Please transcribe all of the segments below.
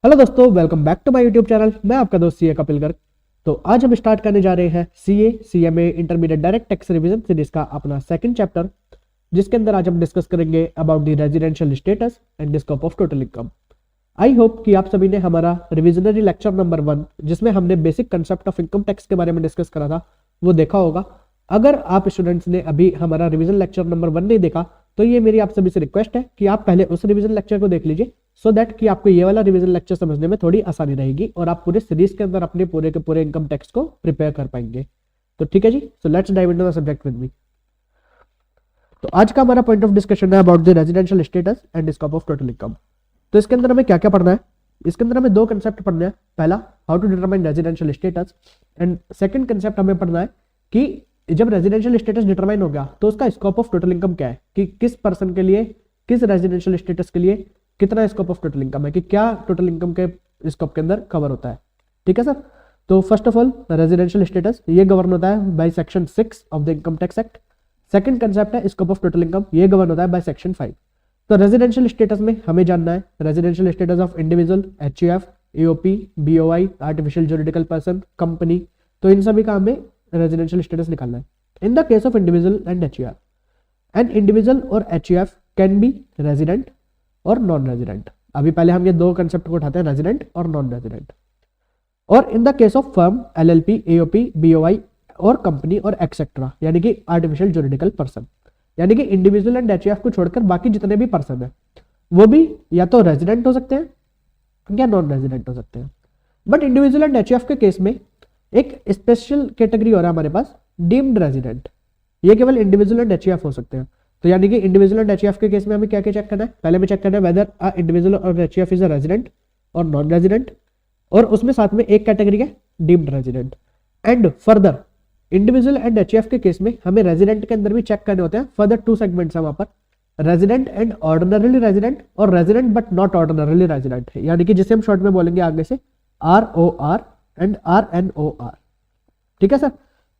Hello दोस्तों, welcome back to my YouTube channel. मैं आपका दोस्त सीए कपिल गर्ग। तो आज हम स्टार्ट करने जा रहे हैं CA CMA intermediate direct tax revision series का अपना सेकंड चैप्टर, जिसके अंदर आज हम डिस्कस करेंगे about the residential status and the scope of total income. I hope कि आप सभी ने हमारा रिविजनरी लेक्चर नंबर 1, जिसमें हमने basic concept of income tax के बारे में डिस्कस करा था, वो देखा होगा। अगर आप स्टूडेंट्स ने अभी हमारा रिवीजन लेक्चर नंबर 1 नहीं देखा, तो ये मेरी आप सभी से रिक्वेस्ट है कि आप पहले उस रिवीजन लेक्चर को देख लीजिए, सो दैट कि आपको ये वाला रिवीजन लेक्चर समझने में थोड़ी आसानी रहेगी और आप पूरे सीरीज के अंदर अपने पूरे के पूरे इनकम टैक्स को प्रिपेयर कर पाएंगे। तो ठीक है जी, so let's dive into the subject with me. तो आज का हमारा पॉइंट ऑफ डिस्कशन है about the residential status and scope of total income. तो इसके अंदर हमें क्या क्या पढ़ना है? इसके अंदर हमें दो कंसेप्ट पढ़ना है। पहला, how to determine residential status, and second concept हमें पढ़ना है कि जब रेजिडेंशियल स्टेटस डिटरमाइन हो गया तो उसका स्कोप ऑफ टोटल इनकम क्या है, कि किस पर्सन के लिए, किस रेजिडेंशियल स्टेटस के लिए कितना स्कोप ऑफ टोटल इनकम है, कि क्या टोटल इनकम के स्कोप के अंदर कवर होता है। ठीक है सर। तो first of all, residential status ये गवर्न होता है by section 6 of the income tax act. Second concept है स्कोप ऑफ टोटल इनकम, ये गवर्न होता है बाय सेक्शन 5। तो रेजिडेंशियल स्टेटस में हमें जानना है residential status of individual, HUF, AOP, BOI, artificial juridical person, company. तो इन सभी का हमें रेजिडेंशियल स्टेटस निकालना है। In the case of individual and HUF, an individual और एचयूएफ कैन बी रेजिडेंट और नॉन रेजिडेंट। अभी पहले हम ये दो कंसेप्ट को उठाते हैं, रेजिडेंट और नॉन रेजिडेंट। और इन the case of firm, LLP, AOP, BOI और कंपनी और एक्सेट्रा, यानी कि आर्टिफिशियल जुरिडिकल पर्सन, यानी कि इंडिविजुअल एंड एचयूएफ को छोड़कर बाकी जितने भी पर्सन है वो भी या तो रेजिडेंट हो सकते हैं या नॉन रेजिडेंट हो सकते हैं। बट इंडिविजुअल एंड एचयूएफ के केस में एक स्पेशल कैटेगरी हो रहा है हमारे पास, डीम्ड रेजिडेंट। ये केवल इंडिविजुअल एंड एचयूएफ हो सकते हैं। तो यानी कि इंडिविजुअल एंड एचयूएफ के केस में हमें क्या क्या चेक करना है? पहले में चेक करना है वेदर अ इंडिविजुअल और एचयूएफ इज अ रेजिडेंट और नॉन रेजिडेंट, और उसमें साथ में एक कैटेगरी है deemed resident. And further individual and HUF के केस में हमें रेजिडेंट के अंदर भी चेक करने होते हैं। फर्दर 2 सेगमेंट्स है वहां पर, resident and ordinarily resident or resident but not ordinarily resident, यानी कि जिसे हम शॉर्ट में बोलेंगे आगे से ROR एंड RNOR। ठीक है सर।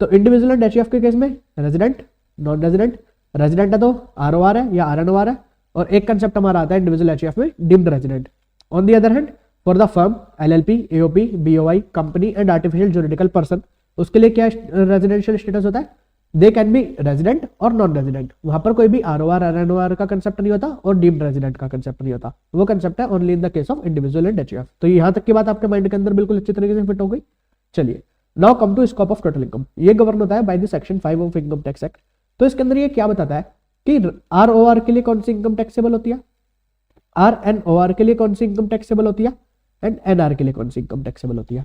तो इंडिविजुअल एंड एचयूएफ के केस में रेजिडेंट, नॉन रेजिडेंट, रेजिडेंट है तो ROR है या RNOR है, और एक कंसेप्ट हमारा आता है इंडिविजुअल एचयूएफ में deemed resident. On the other hand, for the firm, LLP, AOP, BOI, company and artificial juridical person, उसके लिए क्या रेजिडेंशियल स्टेटस होता है? दे कैन बी रेजिडेंट और नॉन रेजिडेंट। वहां पर कोई भी ROR RNOR का कंसेप्ट नहीं होता और डीम्ड रेजिडेंट का कंसेप्ट नहीं होता। वो कंसेप्ट है only in the case of individual and HUF. तो यहां तक की बात आपके माइंड के अंदर बिल्कुल अच्छी तरीके से फिट हो गई। चलिए, now come to scope of total income. ये गवर्न होता है by the section 5 of income tax act. तो इसके अंदर ये क्या बताता है कि ROR के लिए कौन सी इनकम टैक्सेबल होती है, RNOR के लिए कौन सी इनकम टैक्सेबल होती है, एंड NR के लिए कौन सी इनकम टैक्सेबल होती है।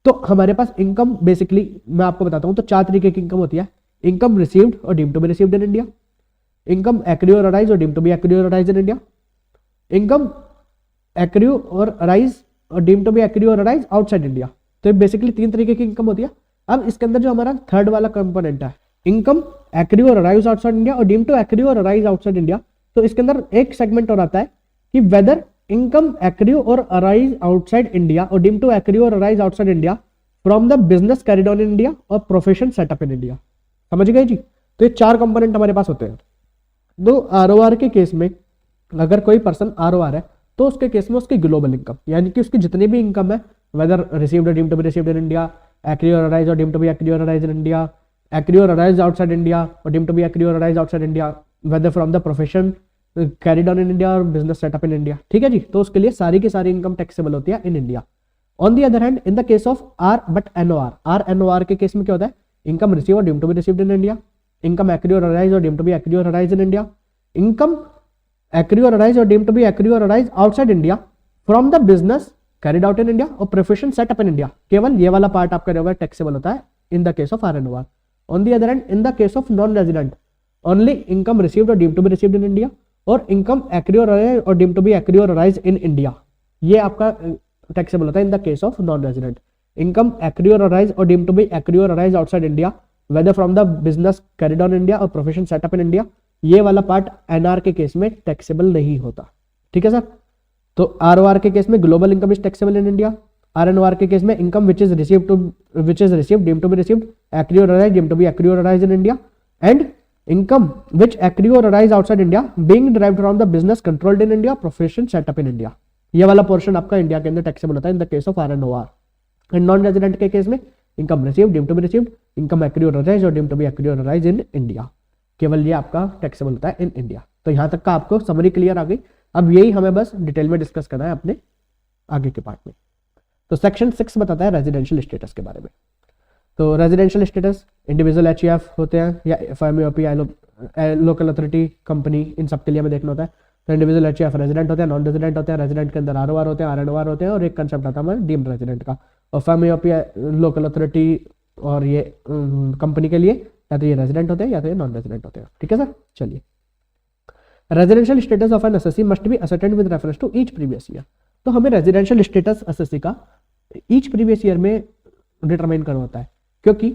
तो हमारे पास इनकम बेसिकली मैं आपको बताता हूं, तो 4 तरीके की इनकम होती है। इनकम रिसीव्ड और deemed to be received in India, income accrue और अराइज और डीम्ड टू बी एक्रू और arise in India, income accrue और अराइज और डीम्ड टू बी एक्रू और अराइज आउटसाइड इंडिया। तो बेसिकली 3 तरीके की इनकम होती है। अब इसके अंदर जो हमारा थर्ड वाला कंपोनेंट है, इनकम एक्रू और अराइज आउटसाइड इंडिया और डीम्ड टू एक्रू और अराइज आउटसाइड इंडिया, तो इसके अंदर एक सेगमेंट और आता है कि वेदर इनकम एक्रू और अराइज आउटसाइड इंडिया और डीम्ड टू एक्रू और arise outside India from the business carried on in India और प्रोफेशन सेटअप इन इंडिया। समझ गए जी? तो ये 4 कंपोनेंट हमारे पास होते हैं। दो ROR के केस में अगर कोई पर्सन ROR है तो उसके केस में उसकी ग्लोबल इनकम, यानी कि उसकी जितनी भी इनकम है, वेदर रिसीव्ड और deemed to be received in India, accrue और अराइज और डीम्ड टू बी एक्रू और अराइज इन इंडिया, एक्रू और अराइज आउटसाइड इंडिया और डीम्ड टू बी एक्रू और arise outside India, whether from the profession carried on in India और business setup in India. ठीक है जी? तो उसके लिए सारी की सारी इनकम टैक्सेबल होती है in India. On the other hand, in the case of RNOR के केस में क्या होता है? इनकम रिसीव और deemed to be received in India, income accrue और अराइज और डीम्ड टू बी एक्रू और arise in India, income accrue और अराइज और डीम्ड टू बी एक्रू और arise outside India from the business carried out in India और profession setup in India. केवल ये वाला पार्ट आपका टैक्सेबल होता है in the case of RNOR। On the other hand, in the case of non resident, only income received और deemed to be received in India or income accrue और arise और deemed to be accrue और arise in India, ये आपका taxable होता है in the case of non resident. Income accrue और arise और डीम्ड टू बी एक्रू और arise outside India, whether from the business carried on India और profession setup in India, ये वाला पार्ट NR के केस में टैक्सेबल नहीं होता। ठीक है सर। तो ROR के केस में global income is taxable in India, RNOR के केस में income which is received deemed to be received, accrue और arise deemed to be accrue और arise in India, and income which accrue और arise outside India being derived from the business controlled in India, profession setup in India. ये वाला portion आपका India के अंदर taxable होता है in the case of RNOR। And non resident के case में income received, deemed to be received, income accrued arise और deemed to be accrued arise in India. केवल ये आपका टैक्सेबल होता है इन इंडिया। तो यहां तक का आपको समरी क्लियर आ गई। अब यही हमें बस डिटेल में डिस्कस करना है अपने आगे के पार्ट में। तो सेक्शन 6 बताता है रेजिडेंशियल स्टेटस के बारे में। तो रेजिडेंशियल स्टेटस इंडिविजुअल HEF होते हैं या FMOP लोकल अथॉरिटी कंपनी, इन सब के लिए हमें देखना होता है। तो इंडिविजुअल HEF रेजिडेंट होते हैं, नॉन रेजिडेंट होते हैं, रेजिडेंट के अंदर ROR होते हैं, RNOR होते हैं, और एक कंसेप्ट आता है हमारे डीम्ड रेजिडेंट का। और FMOP लोकल अथॉरिटी और ये कंपनी के लिए या तो ये रेजिडेंट होते हैं या तो ये नॉन रेजिडेंट होते हैं। ठीक है सर, चलिए। Residential status of an assessee must be ascertained with reference to each previous year. तो हमें रेजिडेंशियल स्टेटस एसएससी का ईच प्रीवियस ईयर में डिटरमाइन करना होता है, क्योंकि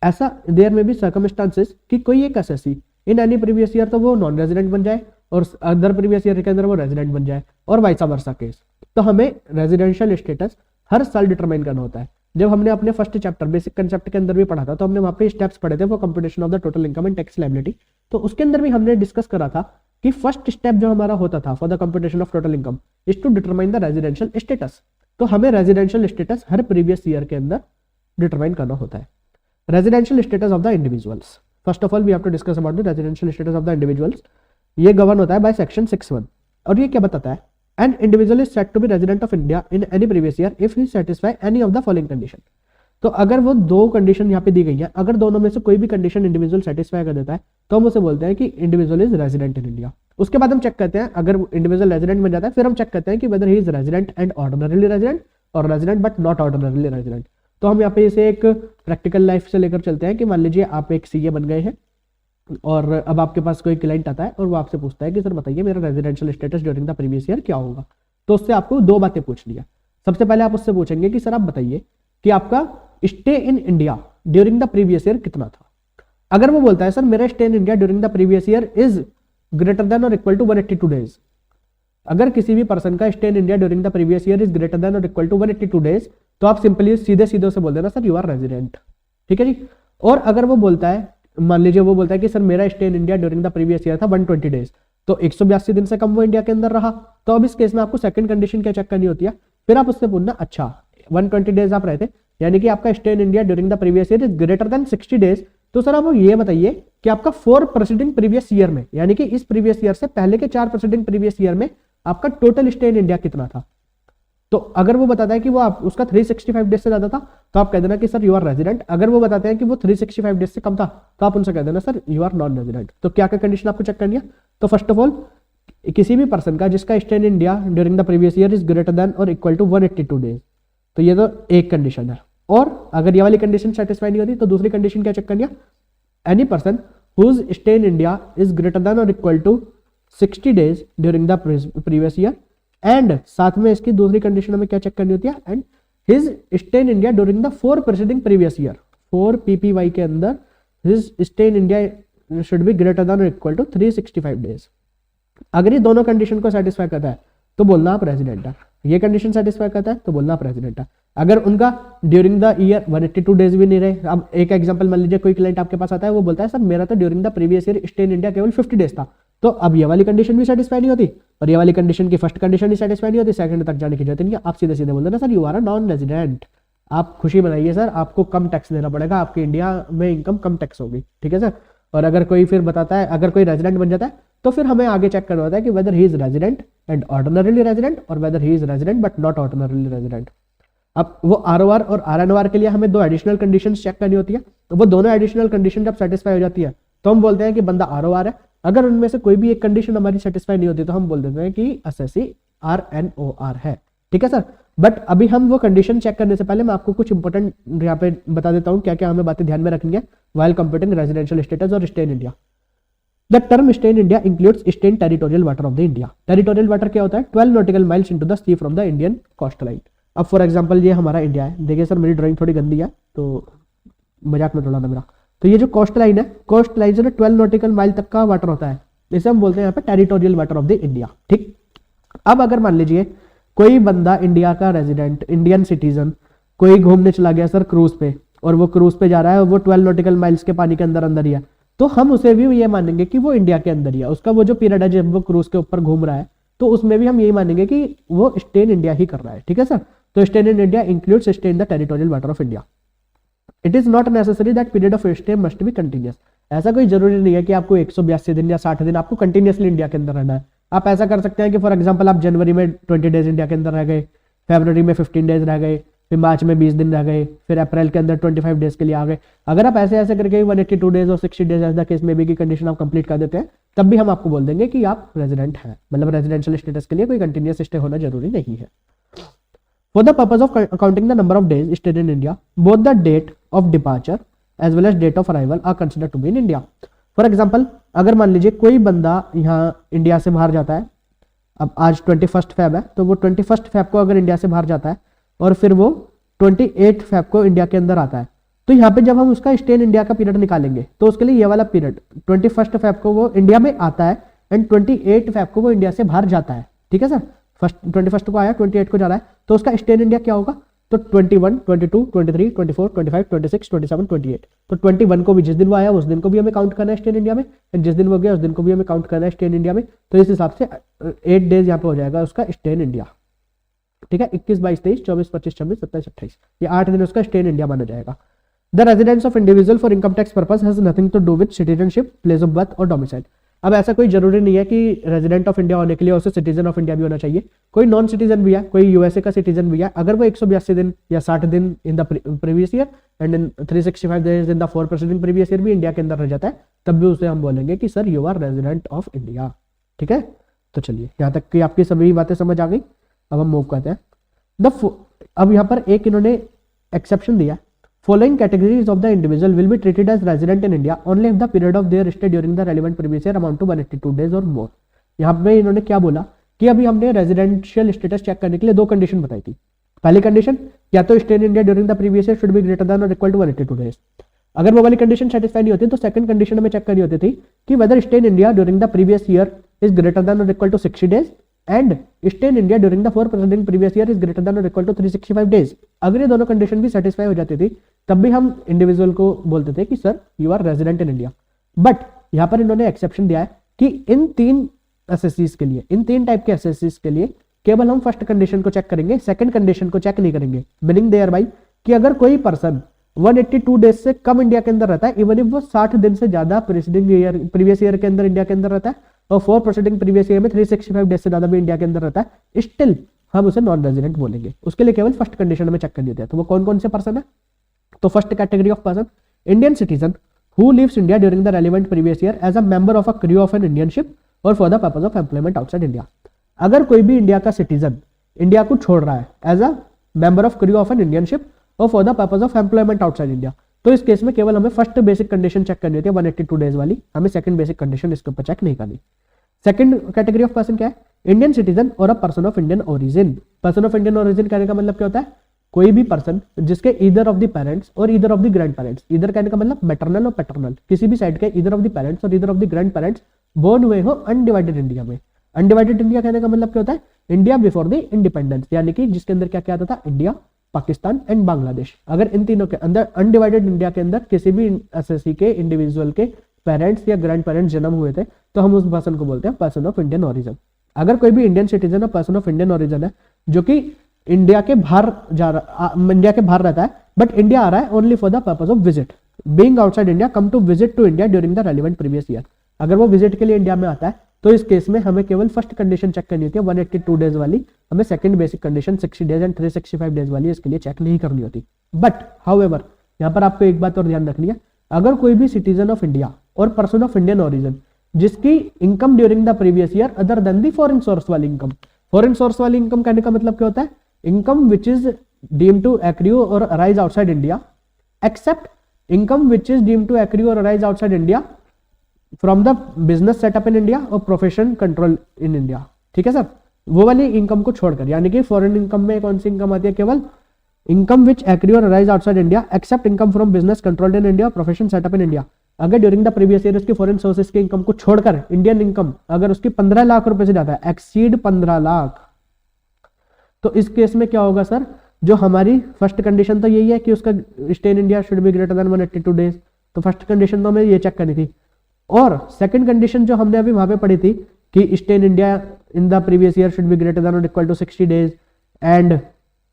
ऐसा देयर में भी सर्कमस्टांसेस कि कोई एक assessee in any previous year तो वो नॉन रेजिडेंट बन जाए और अदर प्रीवियस ईयर के अंदर वो रेजिडेंट बन जाए, और वाइसा वर्सा केस। तो हमें रेजिडेंशियल स्टेटस हर साल डिटरमाइन करना होता है। जब हमने अपने फर्स्ट चैप्टर बेसिक कंसेप्ट के अंदर भी पढ़ा था, तो हमने वहां पे स्टेप्स पढ़े थे for computation of the total income and tax liability. तो उसके अंदर भी हमने डिस्कस करा था कि फर्स्ट स्टेप जो हमारा होता था for the computation of total income is to determine the residential status. तो हमें रेजिडेंशियल स्टेटस हर प्रीवियस ईयर के अंदर डिटरमाइन करना होता है। Residential status of the individuals, first of all we have to discuss about the residential status of the individuals. ये govern होता है बाय सेक्शन 6(1). और ये क्या बताता है? An individual is said to be resident of India in any previous year if he satisfy any of the following condition. तो अगर वो दो कंडीशन यहाँ पे दी गई है, अगर दोनों में से कोई भी कंडीशन इंडिविजुअल सेटिस्फाई कर देता है तो हम उसे बोलते हैं कि individual is resident in India. उसके बाद हम चेक करते हैं, अगर इंडिविजुअल रेजिडेंट बन जाता है फिर हम चेक करते हैं कि whether he is resident and ordinarily resident or resident but not ordinarily resident. तो हम यहाँ पे इसे एक प्रैक्टिकल लाइफ से लेकर चलते हैं कि मान लीजिए आप एक CA बन गए हैं और अब आपके पास कोई क्लाइंट आता है और वो आपसे पूछता है कि सर बताइए मेरा residential status during the previous year क्या होगा। तो उससे आपको दो बातें पूछनी है। सबसे पहले आप उससे पूछेंगे कि सर आप बताइए कि आपका stay in India during the previous year कितना था। अगर वो बोलता है सर मेरा stay in India during the previous year is greater than or equal to 182 days, अगर किसी भी पर्सन का stay in India during the previous year is greater than or equal to 182 days, तो आप सिंपली सीधे सीधे उसे बोल देना सर यू आर रेजिडेंट। ठीक है जी। और अगर वो बोलता है, मान लीजिए वो बोलता है कि सर मेरा stay in India during the previous year था 120 डेज, तो 182 दिन से कम वो इंडिया के अंदर रहा, तो अब इस केस में आपको सेकंड कंडीशन क्या चेक करनी होती है। फिर आप उससे पूछना अच्छा 120 डेज आप रहते यानी कि आपका stay in India during the previous year is greater then 60 days, तो सर आप ये बताइए कि आपका 4 प्रेसिडिंग प्रीवियस ईयर में यानी कि इस प्रीवियस ईयर से पहले के 4 प्रेसिडिंग प्रीवियस ईयर में आपका टोटल स्टे इन इंडिया कितना था। तो अगर वो बताता है कि वो आप उसका 365 डेज से ज्यादा था तो आप कह देना कि सर यू आर रेजिडेंट। अगर वो बताते हैं कि वो 365 डेज से कम था तो आप उनसे कह देना sir you are non resident. तो क्या क्या कंडीशन आपको चेक करनी है? तो फर्स्ट ऑफ ऑल किसी भी पर्सन का जिसका stay in India during the previous year is greater than or equal to 182 days, तो ये तो एक कंडीशन है। और अगर ये वाली कंडीशन सेटिस्फाई नहीं होती तो दूसरी कंडीशन क्या चेक करनी है? Any person whose stay in India is greater than or equal to 60 days during the previous year, and साथ में इसकी दूसरी कंडीशन हमें क्या चेक करनी होती है? And his stay in India during the 4 preceding previous year, 4 PPY के अंदर his stay in India should be greater than or equal to 365 days. अगर ये दोनों कंडीशन को सेटिस्फाई करता है तो बोलना आप रेजिडेंट है, ये कंडीशन सेटिस्फाई करता है तो बोलना आप रेजिडेंट है। अगर उनका ड्यूरिंग द ईयर 182 डेज भी नहीं रहे, अब एक एग्जांपल मान लीजिए कोई क्लाइंट आपके पास आता है वो बोलता है सर मेरा तो during the previous year stay in India केवल 50 डेज था, तो अब ये वाली कंडीशन भी सेटिस्फाई नहीं होती और ये वाली कंडीशन की फर्स्ट कंडीशन ही सेटिस्फाई नहीं होती, सेकंड तक जाने की जरूरत नहीं है। आप सीधे सीधे बोल देना sir you are a non resident. आप खुशी बनाइए सर, आपको कम टैक्स देना पड़ेगा, आपके इंडिया में इनकम कम टैक्स होगी। ठीक है सर। और अगर कोई फिर बताता है, अगर कोई रेजिडेंट बन जाता है तो फिर हमें आगे चेक करना होता है कि whether he is resident and ordinarily resident or whether he is resident but not ordinarily resident. अब वो ROR और RNOR के लिए हमें दो एडिशनल कंडीशंस चेक करनी होती है, तो वो दोनों एडिशनल कंडीशन जब सेटिस्फाई हो जाती है तो हम बोलते हैं कि बंदा ROR है। अगर उनमें से कोई भी एक कंडीशन हमारी सेटिस्फाई नहीं होती तो हम बोल देते हैं कि एसएससी RNOR है। ठीक है सर। बट अभी हम वो कंडीशन चेक करने से पहले मैं आपको कुछ इंपॉर्टेंट यहाँ पे बता देता हूँ क्या क्या हमें बातें ध्यान में रखनी है वाइल कंप्यूटिंग रेजिडेंशियल स्टेटस और stay in India. The term stay in India includes stay in territorial water of the India. Territorial water क्या होता है? 12 nautical miles into the sea from the Indian coast line. अब for example ये हमारा India है, देखिए sir मेरी drawing थोड़ी गंदी है तो मजाक में थोड़ा ना मेरा। तो ये जो कोस्ट लाइन है, कोस्ट लाइन से 12 नॉटिकल माइल तक का वाटर होता है, इसे हम बोलते हैं यहाँ पे territorial water of the India. ठीक। अब अगर मान लीजिए कोई बंदा इंडिया का रेजिडेंट, इंडियन सिटीजन कोई घूमने चला गया सर क्रूज पे, और वो क्रूज पे जा रहा है, वो 12 नॉटिकल माइल्स के पानी के अंदर अंदर ही है, तो हम उसे भी ये मानेंगे कि वो इंडिया के अंदर ही है। उसका वो जो पीरियड है जब वो क्रूज के ऊपर घूम रहा है तो उसमें भी हम यही मानेंगे कि वो स्टे इन इंडिया ही कर रहा है, ठीक है सर। तो stay in India includes stay in the territorial water of India. It is not necessary that period of stay must be continuous. ऐसा कोई जरूरी नहीं है कि आपको 182 दिन या 60 दिन आपको कंटिन्यूसली इंडिया के अंदर रहना है। आप ऐसा कर सकते हैं कि फॉर एग्जांपल आप जनवरी में 20 डेज इंडिया के अंदर रह गए, फरवरी में 15 डेज रह गए, फिर मार्च में 20 दिन रह गए, फिर अप्रैल के अंदर 25 डेज के लिए आ गए। अगर आप ऐसे ऐसे करके 182 डेज और 60 डेज ऐसा केस में भी की कंडीशन आप कंप्लीट कर देते हैं, तब भी हम आपको बोल देंगे कि आप रेजिडेंट हैं, मतलब रेजिडेंशियल स्टेटस के लिए कोई कंटिन्यूस स्टे होना जरूरी नहीं है। For the purpose of counting the number of days stayed in India, both the date of departure as well as date of arrival are considered to be in India. For example, अगर मान लीजिए कोई बंदा यहाँ India से बाहर जाता है, अब आज 21 फेब है, तो वो 21 फेब को अगर इंडिया से बाहर जाता है और फिर वो 28 फेब को इंडिया के अंदर आता है, तो यहाँ पे जब हम उसका स्टे इन इंडिया का पीरियड निकालेंगे तो उसके लिए ये वाला पीरियड 21 फेब को वो इंडिया में आता है एंड 28 फेब को वो इंडिया से बाहर जाता है, ठीक है सर। फर्स्ट 21 को आया, 28 को जा रहा है, तो उसका स्टे इन इंडिया क्या होगा? तो 21, 22, 23, 24, 25, 26, 27, 28। तो 21 को भी जिस दिन वो आया उस दिन को भी हमें काउंट करना है स्टे इन इंडिया में, एंड जिस दिन वो गया उस दिन को भी हमें काउंट करना है स्टे इन इंडिया में। तो इस हिसाब से 8 डेज यहाँ पे हो जाएगा उसका स्टे इन इंडिया, ठीक है। 21, 22, 23, 24, 25, 26, 27, 28, ये 8 दिन उसका स्टे इन इंडिया माना जाएगा। The residence of individual for income tax purpose has nothing to do with citizenship, place of birth और डोमिसाइल। अब ऐसा कोई जरूरी नहीं है कि रेजिडेंट ऑफ इंडिया होने के लिए उसे सिटीजन ऑफ इंडिया भी होना चाहिए। कोई नॉन सिटीजन भी है, कोई यूएसए का सिटीजन भी है, अगर वो 182 दिन या 60 दिन इन the previous year and in 365 days in the 4 preceding previous year भी इंडिया के अंदर रह जाता है, तब भी उसे हम बोलेंगे कि sir you are resident of India, ठीक है। तो चलिए यहाँ तक कि आपकी सभी बातें समझ आ गई। अब हम मूव करते हैं। अब यहाँ पर एक इन्होंने एक्सेप्शन दिया, following categories of the individual will be treated as resident in India only if the period of their stay during the relevant previous year amount to 182 days or more। यहाँ पे इन्होंने क्या बोला कि अभी हमने रेजिडेंशियल स्टेटस चेक करने के लिए 2 कंडीशन बताई थी। पहली कंडीशन, या तो stay in India during the previous year should be greater than or equal to 182 days. अगर वो वाली कंडीशन सेटिस्फाई नहीं होती तो सेकंड कंडीशन हमें चेक करनी होती थी कि whether stay in India during the previous year is greater than or equal to 60 days and stay in India during the 4 preceding previous year is greater than or equal to 365 days. अगर ये दोनों condition भी satisfy हो जाती थी तब भी हम इंडिविजुअल को बोलते थे कि sir you are resident in India. But यहाँ पर इन्होंने एक्सेप्शन दिया है कि इन 3 एसएससीज के लिए, इन 3 टाइप के एसएससीज के लिए केवल हम फर्स्ट कंडीशन को चेक करेंगे, सेकंड कंडीशन को चेक नहीं करेंगे। मीनिंग देयर बाई कि अगर कोई पर्सन 182 डेज से कम इंडिया के अंदर रहता है, इवन इफ वो 60 दिन से ज्यादा प्रीसीडिंग ईयर प्रीवियस ईयर के अंदर इंडिया के अंदर रहता है और 4 प्रीसीडिंग प्रीवियस ईयर में 365 डेज से ज्यादा भी इंडिया के अंदर रहता है, स्टिल हम उसे नॉन रेजिडेंट बोलेंगे। उसके लिए केवल फर्स्ट कंडीशन में चेक कर देते हैं। तो वो कौन कौन से पर्सन है? तो first category of person, Indian citizen who lives India during the relevant previous year as a member of a crew of an Indian ship or for the purpose of employment outside India. अगर कोई भी India का citizen India को छोड़ रहा है as a member of crew of an Indian ship or for the purpose of employment outside India, तो इस केस में केवल हमें फर्स्ट बेसिक कंडीशन चेक करनी होती है 182 डेज वाली, हमें सेकंड बेसिक कंडीशन इसके ऊपर चेक नहीं करनी। सेकंड कैटेगरी ऑफ पर्सन क्या है? इंडियन सिटीजन और अ person of Indian origin. Person of Indian origin कहने का मतलब क्या होता है? कोई भी पर्सन जिसके ईदर ऑफ द पेरेंट्स और either of the grand parents, either कहने का मतलब मैटरनल और पैटर्नल, किसी भी साइड के ईदर ऑफ द पेरेंट्स और either of the grand parents born हुए हो अनडिवाइडेड इंडिया में। अनडिवाइडेड इंडिया कहने का मतलब क्या होता है? इंडिया बिफोर द इंडिपेंडेंस, यानी कि जिसके अंदर क्या क्या आता था? India, Pakistan and Bangladesh. अगर इन तीनों के अंदर अनडिवाइडेड इंडिया के अंदर किसी भी एसएससी के इंडिविजुअल के पेरेंट्स या ग्रैंड पेरेंट्स जन्म हुए थे तो हम उस पर्सन को बोलते हैं पर्सन ऑफ इंडियन ओरिजिन। अगर कोई भी इंडियन सिटीजन और पर्सन ऑफ इंडियन ओरिजिन है जो कि इंडिया के बाहर इंडिया के बाहर रहता है बट इंडिया आ रहा है only for the purpose of visit, being outside India come to visit to India during the relevant previous year. अगर वो विजिट के लिए इंडिया में आता है तो इस केस में हमें केवल फर्स्ट कंडीशन चेक करनी होती है 182 डेज वाली, हमें second basic condition 60 days and 365 days वाली इसके लिए चेक नहीं करनी होती। बट हाउएवर यहाँ पर आपको एक बात और ध्यान रखनी है, अगर कोई भी citizen of India or person of Indian origin जिसकी income during the previous year other than the foreign source वाली इनकम, फॉरेन सोर्स वाली इनकम कहने का मतलब क्या होता है? Income which is deemed to accrue और arise outside India except income which is deemed to accrue और arise outside India from the business setup in India और प्रोफेशन कंट्रोल इन इंडिया। ठीक है सर, वो वाली इनकम को छोड़कर, यानी कि फॉरेन इनकम में कौन सी इनकम आती है? केवल इनकम विच एक्रू और arise outside India except income from business controlled in India profession setup in India. अगर ड्यूरिंग द प्रीवियस ईयर उसकी फॉरेन सोर्सेज की इनकम को छोड़कर इंडियन इनकम अगर उसकी 15 लाख रुपए से ज्यादा है, एक्सीड 15 लाख, तो इस केस में क्या होगा सर? जो हमारी फर्स्ट कंडीशन तो यही है कि उसका stay in India should be greater then 182 days, तो फर्स्ट कंडीशन तो हमें ये चेक करनी थी। और सेकंड कंडीशन जो हमने अभी वहां पे पढ़ी थी कि stay in India in the previous year should be greater than or equal to 60 days and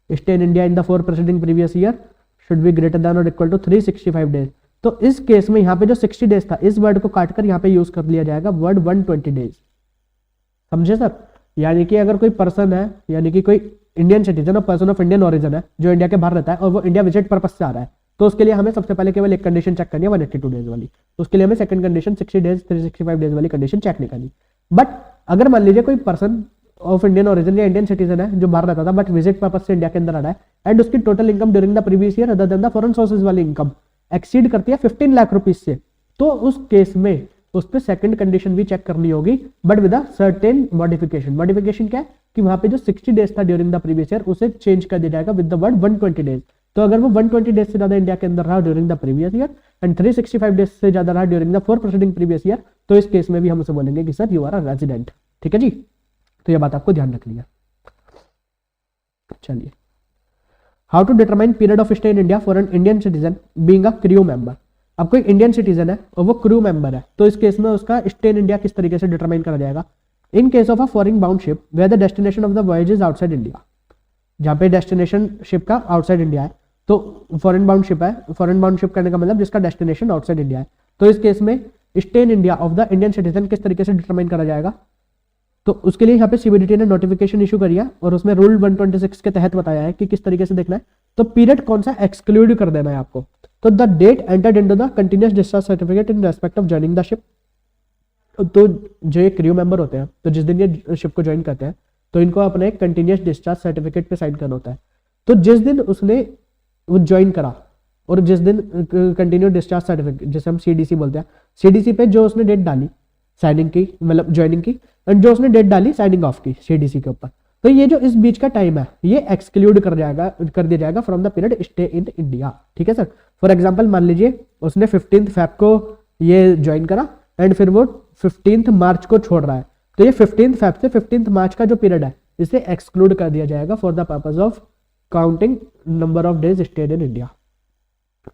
stay in India in the 4 preceding previous year should be greater than or equal to 365 days. तो इस केस में यहाँ पे जो 60 days था इस word को काटकर यहाँ पे यूज कर लिया जाएगा वर्ड 120 डेज। समझे सर? यानी कि अगर कोई पर्सन है, यानी कि कोई इंडियन सिटीजन और पर्सन ऑफ इंडियन ओरिजिन है जो इंडिया के बाहर रहता है और वो इंडिया विजिट पर्पस से आ रहा है, तो उसके लिए हमें सबसे पहले केवल एक कंडीशन चेक करनी है 182 डेज वाली। तो उसके लिए हमें सेकंड कंडीशन 60 डेज 365 डेज वाली कंडीशन चेक नहीं करनी। बट अगर मान लीजिए कोई पर्सन ऑफ इंडियन ओरिजिन या इंडियन सिटीजन है जो बाहर रहता था बट विजिट पर्पस से इंडिया के अंदर आ रहा है एंड उसकी total income during the previous year other then the foreign sources वाली इनकम एक्सीड करती है 15 लाख रुपीज से, तो उस केस में उस पर सेकंड कंडीशन भी चेक करनी होगी but with a certain modification. Modification क्या है कि वहां पे जो 60 डेज था ड्यूरिंग द प्रीवियस ईयर उसे चेंज कर दिया जाएगा विद द वर्ड 120 डेज। तो अगर वो 120 डेज से ज्यादा इंडिया के अंदर रहा during the previous year and 365 days से ज्यादा रहा during the 4 preceding previous year, तो इस केस में भी हम उसे बोलेंगे कि sir you are a resident. ठीक है जी, तो यह बात आपको ध्यान रखनी है। चलिए, how to determine period of stay in India for an Indian citizen being a crew member. अब कोई इंडियन सिटीजन है और वो क्रू मेंबर है, तो इस केस में उसका स्टे इन इंडिया किस तरीके से डिटरमाइन करा जाएगा। In case of a foreign bound ship where the destination of the voyage is outside India, जहां पे डेस्टिनेशन शिप का आउटसाइड इंडिया है, तो फॉरेन बाउंड शिप है, फॉरेन बाउंड शिप करने का मतलब जिसका डेस्टिनेशन आउटसाइड इंडिया है, तो इस केस में stay in India of the Indian citizen किस तरीके से डिटरमाइन करा जाएगा। तो उसके लिए यहाँ पे सीबीडीटी ने नोटिफिकेशन इशू करी है और उसमें रूल 126 के तहत बताया है कि किस तरीके से देखना है। तो पीरियड कौन सा एक्सक्लूड कर देना है आपको, तो the date entered into the continuous discharge certificate in respect of joining the ship. तो जो ये क्रू मेंबर होते हैं, तो जिस दिन ये शिप को ज्वाइन करते हैं तो इनको अपने कंटीन्यूअस डिस्चार्ज सर्टिफिकेट पे साइन करना होता है। तो जिस दिन उसने वो ज्वाइन करा और जिस दिन कंटिन्यूअस डिस्चार्ज सर्टिफिकेट, जैसे हम सीडीसी बोलते हैं, सीडीसी पे जो उसने डेट डाली साइनिंग की, मतलब ज्वाइनिंग की, एंड जो उसने डेट डाली साइनिंग ऑफ की सीडीसी के ऊपर, तो ये जो इस बीच का टाइम है ये एक्सक्लूड कर दिया जाएगा from the period stay in India. ठीक है सर? फॉर एग्जांपल मान लीजिए उसने 15 फेब को ये ज्वाइन करा एंड फिर वो 15 मार्च को छोड़ रहा है, तो ये 15 फेब से 15 मार्च का जो पीरियड है इसे एक्सक्लूड कर दिया जाएगा for the purpose of counting number of days stayed in India.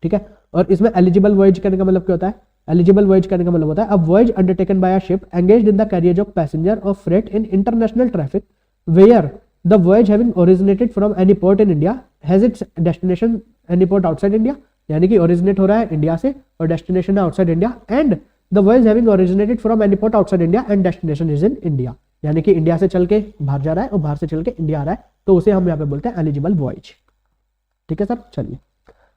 ठीक है? और इसमें एलिजिबल वॉयज करने का मतलब क्या होता है? एलिजिबल वॉयज करने का मतलब होता है a voyage undertaken by a ship engaged in the carriage of passenger or freight in international traffic where the voyage having originated from any port in India has its destination any port outside India, यानी कि originate हो रहा है India से और destination है outside India, and the voyage having originated from any port outside India and destination is in India, यानी कि इंडिया से चल के बाहर जा रहा है और बाहर से चल के इंडिया आ रहा है, तो उसे हम यहाँ पे बोलते हैं एलिजिबल वॉयज। ठीक है सर? चलिए,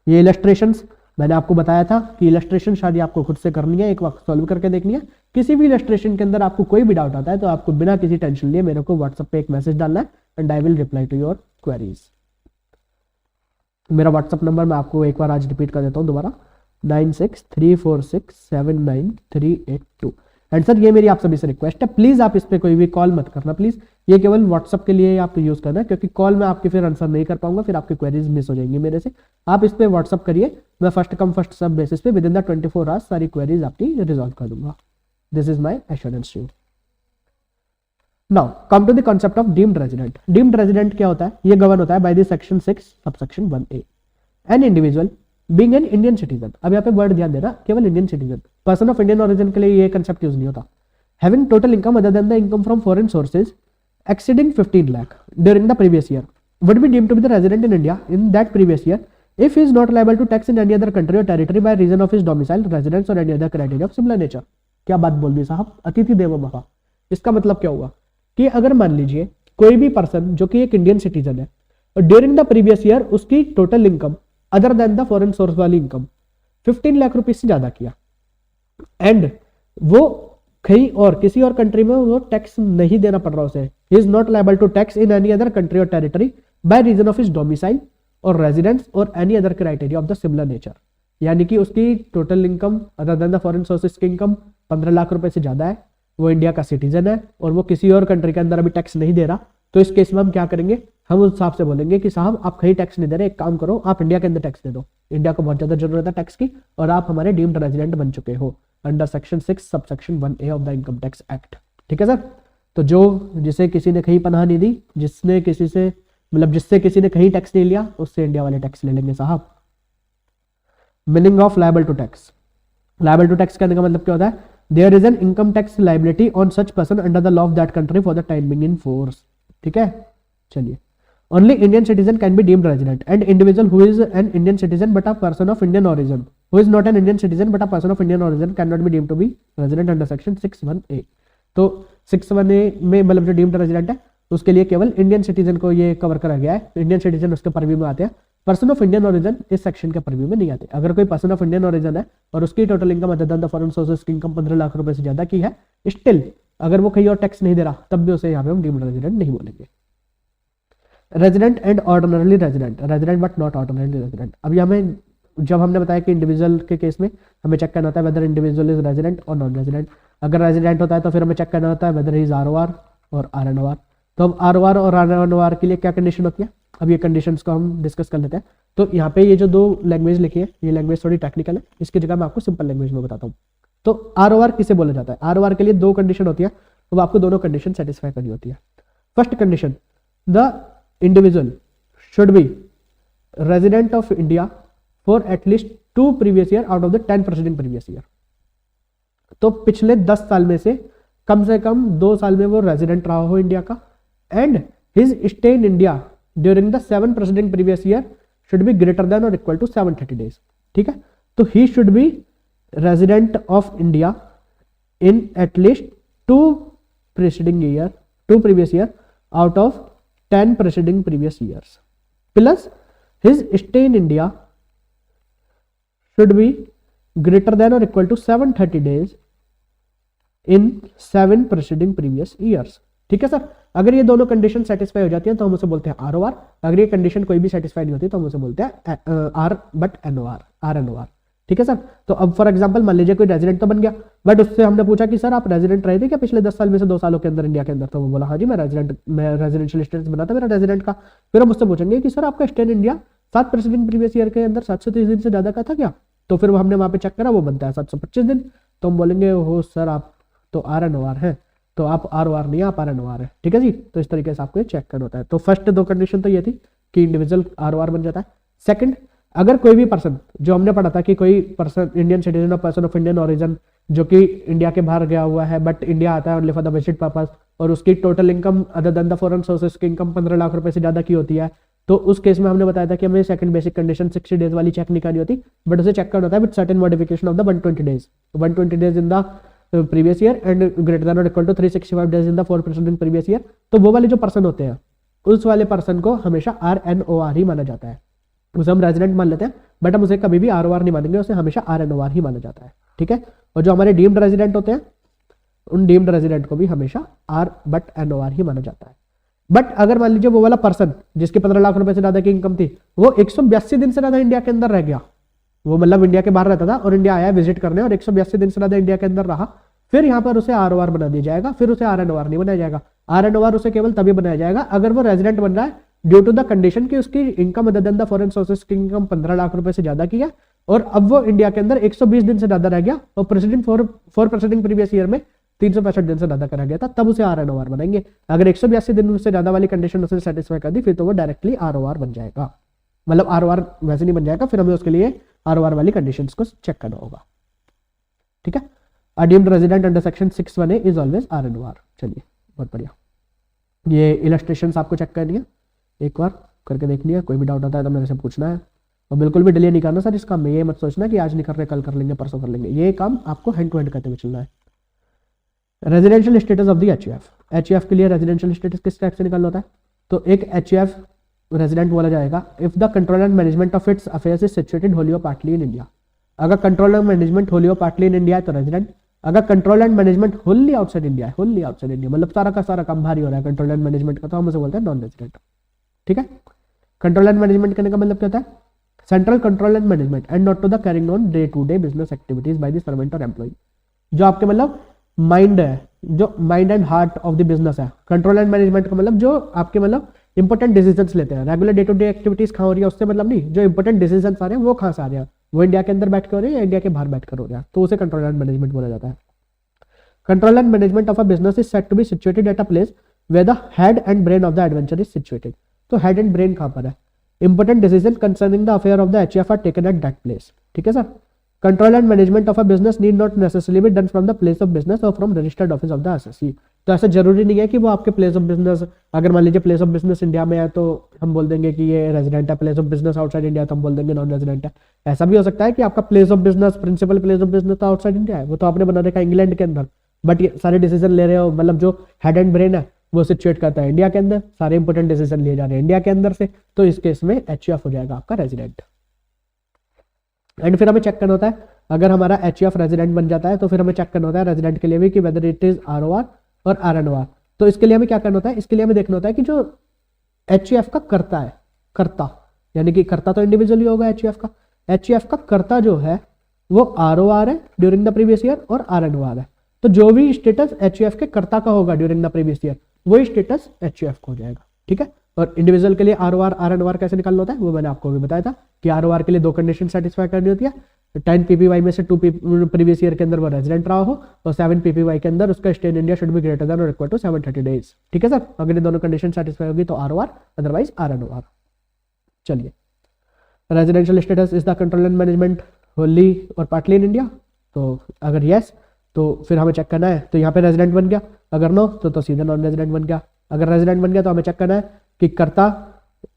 ये इलस्ट्रेशंस मैंने आपको बताया था कि इलस्ट्रेशन शायद आपको खुद से करनी है, एक वक्त सॉल्व करके देखनी है। किसी भी इलस्ट्रेशन के अंदर आपको कोई भी डाउट आता है तो आपको बिना किसी टेंशन लिए मेरे को व्हाट्सएप पे एक मैसेज डालना है and I will reply to your queries. मेरा व्हाट्सएप नंबर मैं आपको एक बार आज रिपीट कर देता हूँ दोबारा, 9634679382। एंड सर ये मेरी आप सभी से रिक्वेस्ट है, प्लीज आप इस पे कोई भी कॉल मत करना प्लीज, ये केवल व्हाट्सअप के लिए आप यूज करना है, क्योंकि कॉल में आपके फिर आंसर नहीं कर पाऊंगा, फिर आपकी क्वेरीज मिस हो जाएंगी मेरे से। आप इस पे व्हाट्सअप करिए, मैं first come first serve basis पे विद इन द 24 आवर्स सारी क्वेरीज आपकी रिजॉल्व कर दूंगा। This is my assurance to you. Now come to the concept of deemed resident. Deemed resident क्या होता है? ये गवर्न होता है by the section 6 subsection 1A। An individual being an Indian citizen, अब यहाँ पे वर्ड ध्यान देना, केवल Indian citizen, person of Indian origin के लिए ये कंसेप्ट यूज नहीं होता। Having total income other than the income from foreign sources exceeding 15 lakh during the previous year would be deemed to be the resident in India in that previous year if he is not liable to tax in any other country or territory by reason of his domicile, residence or any other criteria of similar nature। क्या बात बोल दी साहब, अतिथि देवो भव। इसका मतलब क्या हुआ कि अगर मान लीजिए कोई भी पर्सन जो कि एक इंडियन सिटीजन है और ड्यूरिंग द प्रीवियस ईयर उसकी total income other than the foreign source वाली इनकम 15 लाख रुपीज से ज्यादा किया एंड वो कहीं और किसी और कंट्री में वो टैक्स नहीं देना पड़ रहा उसे, he is not liable to tax in any other country or territory by reason of his domicile or residence or any other criteria of the similar nature। यानी कि उसकी total income other than the foreign sources की income 15 lakh रुपए से ज्यादा है, वो India का सिटीजन है और वो किसी और कंट्री के अंदर अभी टैक्स नहीं दे रहा, तो इस केस में हम क्या करेंगे, हम उस हिसाब से बोलेंगे कि साहब आप कहीं टैक्स नहीं दे रहे, एक काम करो आप इंडिया के अंदर टैक्स दे दो, इंडिया को बहुत ज्यादा जरूरत है टैक्स की और आप हमारे डीम्ड रेजिडेंट बन चुके हो under section 6 subsection 1A of the income tax act. ठीक है सर? तो जो जिसे किसी ने कहीं पनाह नहीं दी, जिसने किसी से मतलब जिससे किसी ने कहीं टैक्स नहीं लिया, उससे इंडिया वाले टैक्स ले लेंगे साहब। Meaning of liable to tax. Liable to tax करने का मतलब क्या होता है? There is an income tax liability on such person under the law of that country for the time being in force. ठीक है, चलिए। Only Indian citizen can be deemed resident and individual who is an Indian citizen but a person of Indian origin who is not an Indian citizen but a person of Indian origin can not be deemed to be resident under section 61A। तो 61A में मतलब जो deemed resident है उसके लिए केवल Indian citizen को ये कवर करा गया है। इंडियन सिटीजन उसके परव्यू में आते हैं, पर्सन ऑफ इंडियन ओरिजिन इस सेक्शन के परव्यू में नहीं आते। अगर कोई पर्सन ऑफ इंडियन ओरिजिन है और उसकी total income other than the foreign sources की इनकम 15 लाख रुपए से ज्यादा की है, स्टिल अगर वो कहीं और टैक्स नहीं दे रहा तब भी उसे यहाँ पे हम डीम्ड रेजिडेंट नहीं बोलेंगे। Resident and ordinary resident, resident but not ordinary resident. अभी हमें जब हमने बताया कि इंडिविजुअल के केस में हमें चेक करना होता है वेदर इंडिविजुअल इज रेजिडेंट और नॉन रेजिडेंट। अगर रेजिडेंट होता है तो फिर हमें चेक करना होता है वेदर इज ROR और RNOR। तो अब ROR और RNOR के लिए क्या कंडीशन होती है, अब ये कंडीशंस को हम डिस्कस कर लेते हैं। तो यहाँ पे ये जो दो लैंग्वेज लिखी है ये लैंग्वेज थोड़ी टेक्निकल है, इसकी जगह मैं आपको सिंपल लैंग्वेज में बताता हूँ। तो ROR किसे बोला जाता है, ROR के लिए दो कंडीशन होती है, वो आपको दोनों कंडीशन सेटिस्फाई करनी होती है। First condition, the individual should be resident of India for at least 2 previous year out of the 10 presiding previous year. तो पिछले 10 साल में से कम 2 साल में वो रेजिडेंट रहा हो इंडिया का, and his stay in India during the 7 presiding previous year should be greater than or equal to 730 days। ठीक है, तो he should be resident of India in at least 2 previous year out of 10 presiding previous years, plus his stay in India should be greater than or equal to 730 days in 7 preceding previous years। ठीक है sir, अगर ये दोनों condition satisfy हो जाती हैं तो हम उसे बोलते हैं ROR। अगर ये कंडीशन कोई भी सेटिस्फाई नहीं होती तो हम उसे बोलते हैं RNOR। ठीक है सर, तो अब फॉर एग्जांपल मान लीजिए कोई रेजिडेंट तो बन गया, बट उससे हमने पूछा कि सर आप रेजिडेंट रहे थे क्या पिछले 10 साल में से 2 सालों के अंदर इंडिया के अंदर, तो वो बोला हाँ जी मैं रेजिडेंशियल स्टेटस बना था मेरा रेजिडेंट का। फिर हम उससे पूछेंगे कि सर आपका stay in India 7 president previous year के अंदर 730 दिन से ज्यादा का था क्या, तो फिर वो हमने वहां पे चेक करा वो बनता है 725 दिन। तो हम बोलेंगे हो सर आप तो RNOR है, तो आप ROR नहीं आप RNOR है। ठीक है जी, तो इस तरीके से आपको चेक करना होता है। तो फर्स्ट 2 कंडीशन तो ये थी कि इंडिविजुअल ROR बन जाता है। सेकंड, अगर कोई भी पर्सन, जो हमने पढ़ा था कि कोई पर्सन इंडियन सिटीजन और पर्सन ऑफ इंडियन ओरिजिन जो कि इंडिया के बाहर गया हुआ है बट इंडिया आता है only for the visit purpose, और उसकी total income other than the foreign sources की इनकम 15 लाख रुपए से ज्यादा की होती है, तो उस केस में हमने बताया था कि हमें सेकंड बेसिक कंडीशन 60 डेज वाली चेक नहीं करनी होती, बट उसे चेक करना होता है with certain modification of the 120 days in the previous year and greater than or equal to 365 days in the 4 preceding previous year. तो वो वाले जो पर्सन होते हैं उस वाले पर्सन को हमेशा RNOR ही माना जाता है। उसे हम रेजिडेंट मान लेते हैं बट हम उसे कभी भी ROR नहीं मानेंगे, उसे हमेशा RNOR ही माना जाता है। ठीक है, और जो हमारे डीम्ड रेजिडेंट होते हैं उन डीम्ड रेजिडेंट को भी हमेशा NOR ही माना जाता है। बट अगर मान लीजिए वो वाला पर्सन जिसके 15 लाख रुपए से ज्यादा की इनकम थी वो 182 दिन से ज्यादा इंडिया के अंदर रह गया, वो मतलब इंडिया के बाहर रहता था और इंडिया आया विजिट करने और 182 दिन से ज्यादा इंडिया के अंदर रहा, फिर यहाँ पर उसे ROR बना दिया जाएगा, फिर उसे RNOR नहीं बनाया जाएगा। RNOR उसे केवल तभी बनाया जाएगा अगर वो रेजिडेंट बन रहा है ड्यू टू द कंडीशन कि उसकी income other than the foreign sources की इनकम 15 लाख रुपए से ज्यादा की है और अब वो इंडिया के अंदर 120 दिन से ज्यादा रह गया और president for president previous year में 365 दिन से ज्यादा करा गया था, तब उसे RNOR बनाएंगे। अगर 182 दिन से ज्यादा वाली कंडीशन उसे सेटिस्फाई कर दी फिर तो वो डायरेक्टली ROR बन जाएगा, मतलब ROR वैसे नहीं बन जाएगा, फिर हमें उसके लिए ROR वाली कंडीशंस को चेक करना होगा। ठीक है, अ deemed resident under section 61A is always RNOR। चलिए बहुत बढ़िया, ये इलस्ट्रेशंस आपको चेक करनी है, एक बार करके देखनी है, कोई भी डाउट आता है तो मेरे से पूछना है और बिल्कुल भी डिले नहीं करना सर इस काम में। ये मत सोचना कि आज नहीं कर रहे कल कर लेंगे परसों कर लेंगे, ये काम आपको हैंड टू हैंड करते हुए चलना है। Residential status of the HUF के लिए रेजिडेंशियल स्टेटस किस टाइप से निकालना होता है, तो एक HUF रेजिडेंट बोला जाएगा if the control and management of its affairs is situated wholly और पार्टली इन इंडिया। अगर कंट्रोल एंड मैनेजमेंट होली और पार्टली इन इंडिया है तो रेजिडेंट, अगर control and management Holi outside India है, होली आउटसाइड इंडिया मतलब सारा का सारा काम भारी हो रहा है कंट्रोल एंड मैनेजमेंट का, तो हम उसे बोलते हैं नॉन रेजिडेंट। ठीक है, कंट्रोल एंड मैनेजमेंट करने का मतलब क्या होता है, central control and management and not to the carrying on day to day business activities by the servant और एम्प्लॉय। जो आपके मतलब माइंड है, जो mind and heart of the business है। कंट्रोल एंड मैनेजमेंट का मतलब जो आपके मतलब इंपॉर्टेंट डिसीजंस लेते हैं, regular day to day activities कहाँ हो रही है उससे मतलब नहीं, जो इंपॉर्टेंट डिसीजंस आ रहे हैं वो कहाँ से आ रहे हैं, वो इंडिया के अंदर बैठ कर हो रहे हैं या इंडिया के बाहर बैठ कर हो रहे हैं, तो उसे कंट्रोल एंड मैनेजमेंट बोला जाता है। Control and management of a business is said to be situated at a place where the head and brain of the adventure is situated. तो हेड एंड ब्रेन कहाँ पर है, important decision concerning the affair of the HUF are taken at that place. ठीक है sir, control and management of a business need not necessarily be done from the place of business और from registered office of the assessee. तो ऐसा जरूरी नहीं है कि वो आपके प्लेस ऑफ बिजनेस, अगर मान लीजिए प्लेस ऑफ बिजनेस इंडिया में है तो हम बोल देंगे कि ये रेजिडेंट है, place of business outside India तो हम बोल देंगे नॉन रेजिडेंट है। ऐसा भी हो सकता है कि आपका place of business, principal place of business तो आउटसाइड इंडिया है, वो तो आपने बना रखा है इंग्लैंड के अंदर, बट ये सारे डिसीजन ले रहे हो, मतलब जो हेड एंड ब्रेन है वो सिचुएट करता है इंडिया के अंदर, सारे इंपोर्टेंट डिसीजन लिए जा रहे हैं इंडिया के अंदर से, तो इस केस में एचयूएफ हो जाएगा आपका रेजिडेंट। एंड फिर हमें चेक करना होता है, अगर हमारा एचयूएफ रेजिडेंट बन जाता है तो फिर हमें चेक करना होता है रेजिडेंट के लिए भी कि वेदर इट इज आरओआर और आरएनओआर। तो इसके लिए हमें क्या करना होता है, इसके लिए हमें देखना होता है कि जो एचयूएफ का कर्ता है, कर्ता यानी कि कर्ता तो इंडिविजुअली होगा एचयूएफ का, एचयूएफ का कर्ता जो है वो आरओआर है ड्यूरिंग द प्रीवियस ईयर और आरएनओआर है। तो जो भी स्टेटस एचयूएफ के कर्ता का होगा ड्यूरिंग द प्रीवियस ईयर वही स्टेटस एचयूएफ को हो जाएगा, ठीक है। और इंडिविजुअल के लिए आरओआर आरएनओआर कैसे निकालना होता है वो मैंने आपको भी बताया था कि आरओआर के लिए 2 कंडीशन सेटिस्फाई करनी होती है, 10 पीपीवाई में से 2 प्रीवियस ईयर के अंदर वो रेजिडेंट रहा हो और 7 पीपीवाई के अंदर उसका stay in India should be greater than or equal to 730 days, ठीक है सर। अगर ये दोनों कंडीशन सेटिस्फाई होगी तो आरओआर, अदरवाइज आरएनओआर। चलिए, residential status is the control and management wholly और पार्टली इन इंडिया, तो अगर यस तो फिर हमें चेक करना है, तो यहाँ पे रेजिडेंट बन गया, अगर नो तो सीधा नॉन रेजिडेंट बन गया। अगर रेजिडेंट बन गया तो हमें चेक करना है कि कर्ता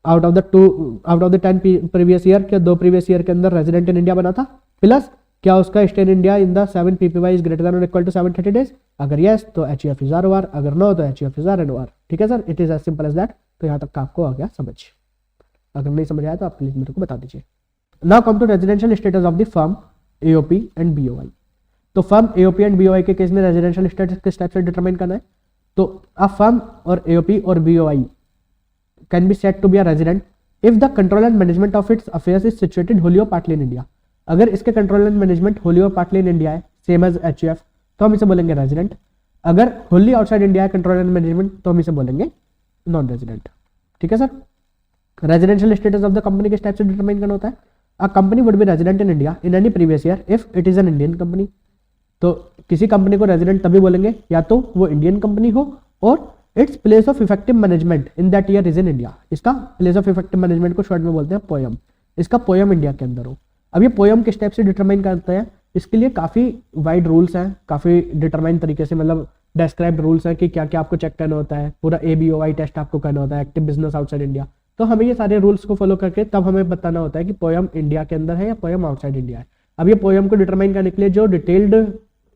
out of the 10 previous year के 2 प्रीवियस ईयर के अंदर रेजिडेंट इन इंडिया बना था, प्लस क्या उसका stay in India in the 7 PPY is greater than or equal to 730 days. अगर यस तो एचयूएफ इज आरओआर, अगर नो तो एचयूएफ इज आरएनओआर, ठीक है sir. It is as simple as that. तो यहाँ तक का आपको आ गया समझ, अगर नहीं समझ आया तो आप प्लीज मेरे को बता दीजिए। Now come to residential status of the firm AOP and BOI. तो फर्म एओपी एंड बीओआई के केस में रेजिडेंशियल स्टेटस किस टाइप से डिटरमाइन करना है, तो अ फर्म और एओपी और BOI can be said to be a resident if the control and management of its affairs is situated wholly और पार्टली इन इंडिया। अगर इसके कंट्रोल एंड मैनेजमेंट होली और पार्टली इन इंडिया है, same as HUF, तो हम इसे बोलेंगे resident. अगर होली आउटसाइड इंडिया है कंट्रोल एंड मैनेजमेंट तो हम इसे बोलेंगे नॉन रेजिडेंट, ठीक है sir. Residential status of the company किस टाइप से डिटरमाइन करना होता है, a company would be resident in India in any previous year if it is an Indian company. तो किसी कंपनी को रेजिडेंट तभी बोलेंगे या तो वो इंडियन कंपनी हो और its place of effective management in that year is in India. इसका प्लेस ऑफ इफेक्टिव मैनेजमेंट को शॉर्ट में बोलते हैं पोयम, इसका पोयम इंडिया के अंदर हो। अब ये पोयम किस टाइप से डिटरमाइन करते हैं, इसके लिए काफ़ी वाइड रूल्स हैं, काफ़ी डिटरमाइन तरीके से मतलब डिस्क्राइब्ड रूल्स हैं कि क्या क्या आपको चेक करना होता है, पूरा ABOI टेस्ट आपको करना होता है, एक्टिव बिजनेस आउटसाइड इंडिया। तो हमें ये सारे रूल्स को फॉलो करके तब हमें बताना होता है कि पोयम इंडिया के अंदर है या पोयम आउटसाइड इंडिया है। अब ये पोयम को डिटरमाइन करने के लिए जो डिटेल्ड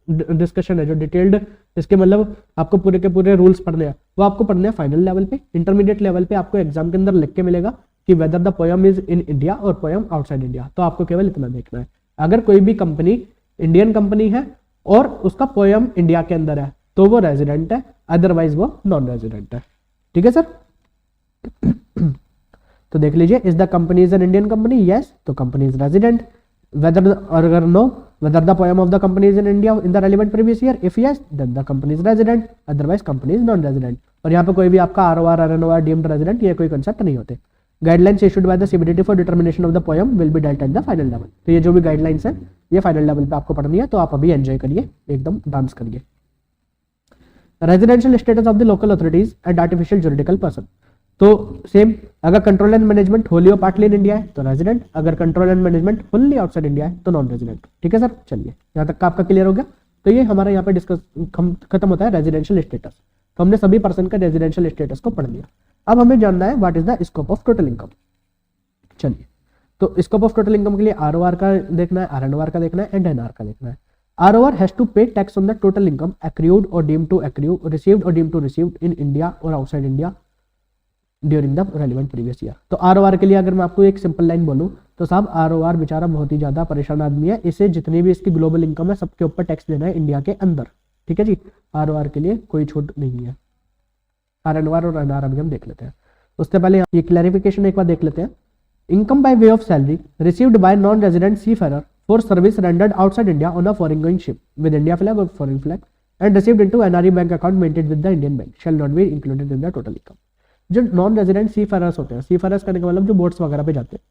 डिस्कशन है, जो डिटेल्ड इसके मतलब आपको पूरे के पूरे रूल्स पढ़ने हैं, वो आपको पढ़ने हैं फाइनल लेवल पे। इंटरमीडिएट लेवल पे आपको एग्जाम के अंदर लिख के मिलेगा कि weather the poem is in India और पोयम आउटसाइड इंडिया। तो आपको केवल इतना देखना है, अगर कोई भी कंपनी इंडियन कंपनी है और उसका पोयम इंडिया के अंदर है तो वो रेजिडेंट है, अदरवाइज वो नॉन रेजिडेंट है, ठीक है सर। तो देख लीजिए, is the company is an Indian company, yes तो कंपनी इज रेजिडेंट। वेदर और अगर no, whether the POEM of the company is in India in the relevant previous year, if yes then the company is resident, otherwise company is non resident. और यहाँ पे कोई भी आपका ROR आरएनओआर deemed resident ये कोई कंसेप्ट नहीं होते। Guidelines issued by the CBDT for determination of the poem will be dealt at the final level. तो ये जो भी गाइडलाइंस है ये फाइनल लेवल पे आपको पढ़नी है, तो आप अभी एंजॉय करिए, एकदम डांस करिए। Residential status of the local authorities and artificial juridical person, तो सेम, अगर कंट्रोल एंड मैनेजमेंट होली और पार्टली इन इंडिया है तो रेजिडेंट, अगर control and management fully outside India है तो नॉन रेजिडेंट, ठीक है सर। चलिए, यहाँ तक का आपका क्लियर हो गया। तो ये हमारा यहाँ पे डिस्कस खत्म होता है रेजिडेंशियल स्टेटस। तो हमने सभी पर्सन का रेजिडेंशियल स्टेटस को पढ़ लिया। अब हमें जानना है what is the scope of total income. चलिए, तो स्कोप ऑफ टोटल इनकम के लिए आरओआर का देखना है, आरएनओआर का देखना है एंड एनआर का देखना है। आरओआर हैज टू पे tax on the total income accrued or deemed to accrue, received or deemed to received in India or outside India during the relevant previous year। तो आरओआर के लिए अगर मैं आपको एक सिंपल लाइन बोलूं तो साहब आरओआर बेचारा बहुत ही ज्यादा परेशान आदमी है, इसे जितनी भी इसकी ग्लोबल इनकम है सबके ऊपर टैक्स देना है इंडिया के अंदर, ठीक है जी। आरओआर के लिए कोई छूट नहीं है। आरएनओआर और एनआर अभी हम देख लेते हैं, उससे पहले ये क्लैरिफिकेशन एक बार देख लेते हैं। Income by way of salary received by non resident seafarer for service rendered outside India on a foreign going ship with India flag or foreign flag and received into NRE bank account maintained with the Indian bank shall not be included in the total income। जो non resident सी Ferrers होते हैं, सी Ferrers करने का मतलब जो boats वगैरह पे जाते हैं,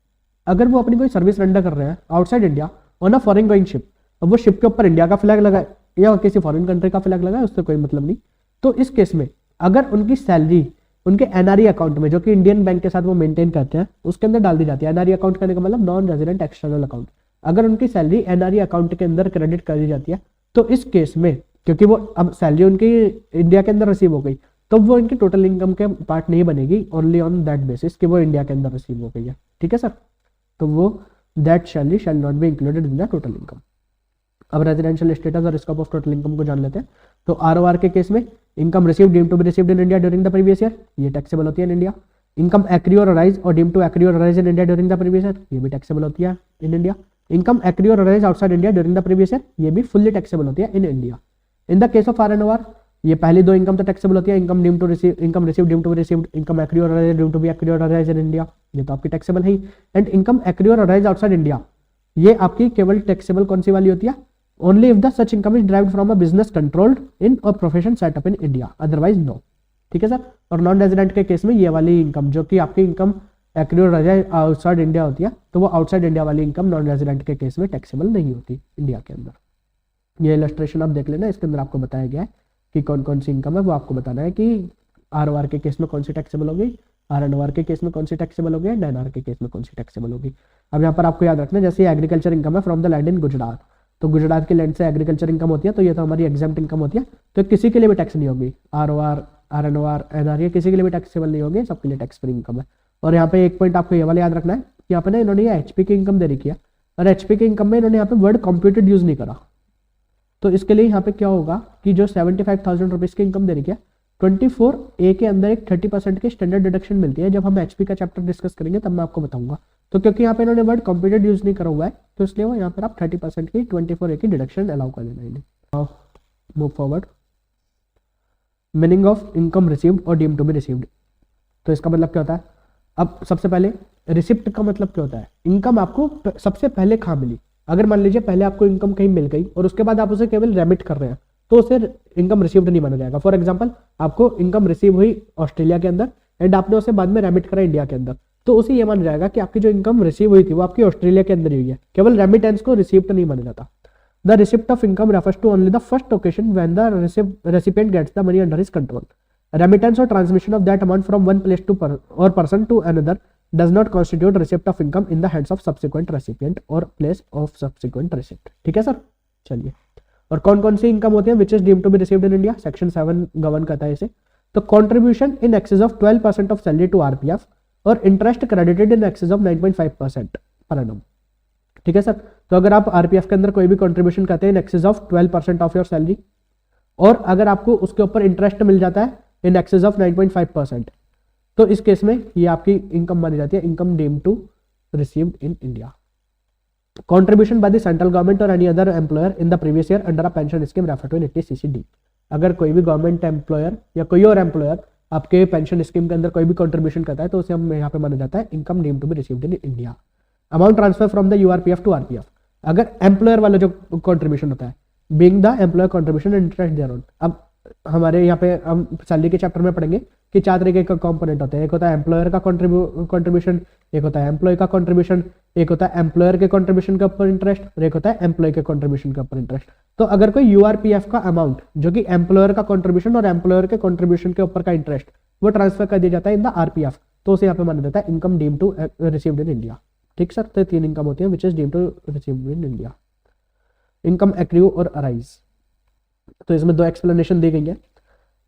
अगर वो अपनी कोई सर्विस रेंडर कर रहे हैं outside India on a foreign going ship, अब वो शिप के ऊपर इंडिया का फ्लैग लगाए या किसी फॉरेन कंट्री का फ्लैग लगाए उससे कोई मतलब नहीं। तो इस केस में अगर उनकी सैलरी उनके एनआरई अकाउंट में जो कि इंडियन बैंक के साथ वो मेंटेन करते हैं उसके अंदर डाल दी जाती है। एनआरई अकाउंट करने का मतलब नॉन रेजिडेंट एक्सटर्नल अकाउंट। अगर उनकी सैलरी एनआरई अकाउंट के अंदर क्रेडिट कर दी जाती है तो इस केस में, क्योंकि वो अब सैलरी उनकी इंडिया के अंदर रिसीव हो गई, तो वो इनकी टोटल इनकम के पार्ट नहीं बनेगी, ओनली ऑन दैट बेसिस कि वो इंडिया के अंदर रिसीव हो गई है। ठीक है सर, तो वो that salary shall not be included in the total income. अब रेजिडेंशियल स्टेटस और स्कोप ऑफ टोटल इनकम को जान लेते हैं। तो आरओआर के केस में income receive deem to be received in India during the previous year, ये टैक्सेबल होती है in India. Income accrue or arise और deem to accrue or arise in India during the previous year, ये भी taxable होती है in India. Income accrue or arise outside India during the previous year, ये भी fully taxable होती है in India. In the case of RNOR, ये पहली दो इनकम तो टैक्सेबल होती है, income deem to receive, income receive deem to be received, income accrue or arise deem to be accrue or arise in India, ये तो आपकी taxable है। And income accrue or arise outside India, ये आपकी केवल taxable कौन सी वाली होती है? Only if the such income is derived from a business controlled in or profession setup in India, otherwise no. ठीक है सर। और नॉन रेजिडेंट के केस में ये वाली इनकम जो कि आपकी income accrue or arise outside India होती है, तो वो आउटसाइड इंडिया वाली इनकम नॉन रेजिडेंट के केस में टैक्सेबल नहीं होती इंडिया के अंदर। ये इलस्ट्रेशन आप देख लेना, इसके अंदर आपको बताया गया है कि कौन कौन सी इनकम है, वो आपको बताना है कि आरओआर के केस में कौन सी टैक्सेबल होगी, आरएनओआर के केस में कौन सी टैक्सेबल होगी, एंड एनआर के केस में कौन सी टैक्सेबल होगी। अब यहाँ पर आपको याद रखना है, जैसे एग्रीकल्चर इनकम है from the land in Gujarat, तो गुजरात के लैंड से एग्रीकल्चर इनकम होती है, तो ये तो हमारी एग्जाम्प्ट इनकम होती है, तो किसी के लिए भी टैक्स नहीं होगी। आरओआर, आरएनओआर, एनआर, ये किसी के लिए भी टैक्सेबल नहीं होगी, सबके लिए टैक्स फ्री इनकम है। और यहाँ पे एक पॉइंट आपको ये वाला याद रखना है, यहाँ पे ना इन्होंने एचपी की इनकम दे रखी है, और एचपी की इनकम में इन्होंने यहाँ पे वर्ड कंप्यूटेड यूज नहीं करा, तो इसके लिए यहाँ पे क्या होगा कि जो 75,000 रुपीज की इनकम दे रही है, 24A के अंदर एक 30% की स्टैंडर्ड डिडक्शन मिलती है। जब हम एचपी का चैप्टर डिस्कस करेंगे तब मैं आपको बताऊंगा। तो क्योंकि यहाँ पे इन्होंने वर्ड कंप्यूटेड यूज नहीं करा हुआ है, तो इसलिए वो यहाँ पर आप 30% की 24A की डिडक्शन अलाउ कर देना इन्हें। Move forward. Meaning of income received और डीम्ड टू बी रिसीव्ड, तो इसका मतलब क्या होता है? अब सबसे पहले रिसिप्ट का मतलब क्या होता है? इनकम आपको सबसे पहले कहाँ मिली? अगर मान लीजिए पहले आपको इनकम कहीं मिल गई और उसके बाद आप उसे केवल रेमिट कर रहे हैं, तो उसे इनकम रिसीव्ड नहीं माना जाएगा। फॉर एग्जांपल, आपको इनकम रिसीव हुई ऑस्ट्रेलिया के अंदर एंड आपने उसे बाद में रेमिट करा इंडिया के अंदर, तो उसे ये माना जाएगा कि आपकी जो इनकम रिसीव हुई थी वो आपकी ऑस्ट्रेलिया के अंदर ही हुई है। केवल रेमिटेंस को रिसिप्ट नहीं माना जाता। The receipt of income refers to only the first occasion when the recipient gets the money under his control. Remittance or transmission of that amount from one place to or person to another does not constitute receipt of income in the hands of subsequent recipient or place of subsequent receipt। ठीक है sir. चलिए, और कौन कौन सी income होती है which is deemed to be received in India? Section 7 govern करता है इसे। तो contribution in excess of 12% of salary to RPF or interest credited in excess of 9.5% per annum. ठीक है सर। तो अगर आप आरपीएफ के अंदर कोई भी कंट्रीब्यूशन करते हैं इन excess of 12% of your salary, और अगर आपको उसके ऊपर इंटरेस्ट मिल जाता है इन एक्सेस ऑफ 9.5%, तो इस केस में ये आपकी इनकम मानी जाती है income deemed to received in India. Contribution by the central government or any other employer in the previous year under a pension scheme refer to 80cc-D। अगर कोई भी गवर्नमेंट एम्प्लॉयर या कोई और एम्प्लॉयर आपके पेंशन स्कीम के अंदर कोई भी कंट्रीब्यूशन करता है, तो उसे हम यहाँ पे माना जाता है income deemed to be received in India. Amount transfer from the URPF to RPF, अगर एम्प्लॉयर वाला जो कंट्रीब्यूशन होता है, being the employer contribution interest thereon. अब हमारे यहाँ पे हम सैलरी के चैप्टर में पढ़ेंगे कि 4 तरीके का कंपोनेंट होते हैं। एक होता है एम्प्लॉयर का कंट्रीब्यूशन, एक होता है एम्प्लॉय का कंट्रीब्यूशन, एक होता है एम्प्लॉयर के कंट्रीब्यूशन के ऊपर इंटरेस्ट, और एक होता है एम्प्लॉय के कंट्रीब्यूशन के ऊपर इंटरेस्ट। तो अगर कोई यूआरपीएफ का अमाउंट जो कि एम्प्लॉयर का कंट्रीब्यूशन और एम्प्लॉयर के कंट्रीब्यूशन के ऊपर का इंटरेस्ट वो ट्रांसफर कर दिया जाता है इन द आरपीएफ, तो उसे यहाँ पे माना जाता है income deemed to received in India. ठीक सर। तो 3 इनकम होती है which is deemed to received in India. Income accrue और अराइज, तो इसमें 2 एक्सप्लेनेशन दी गई है।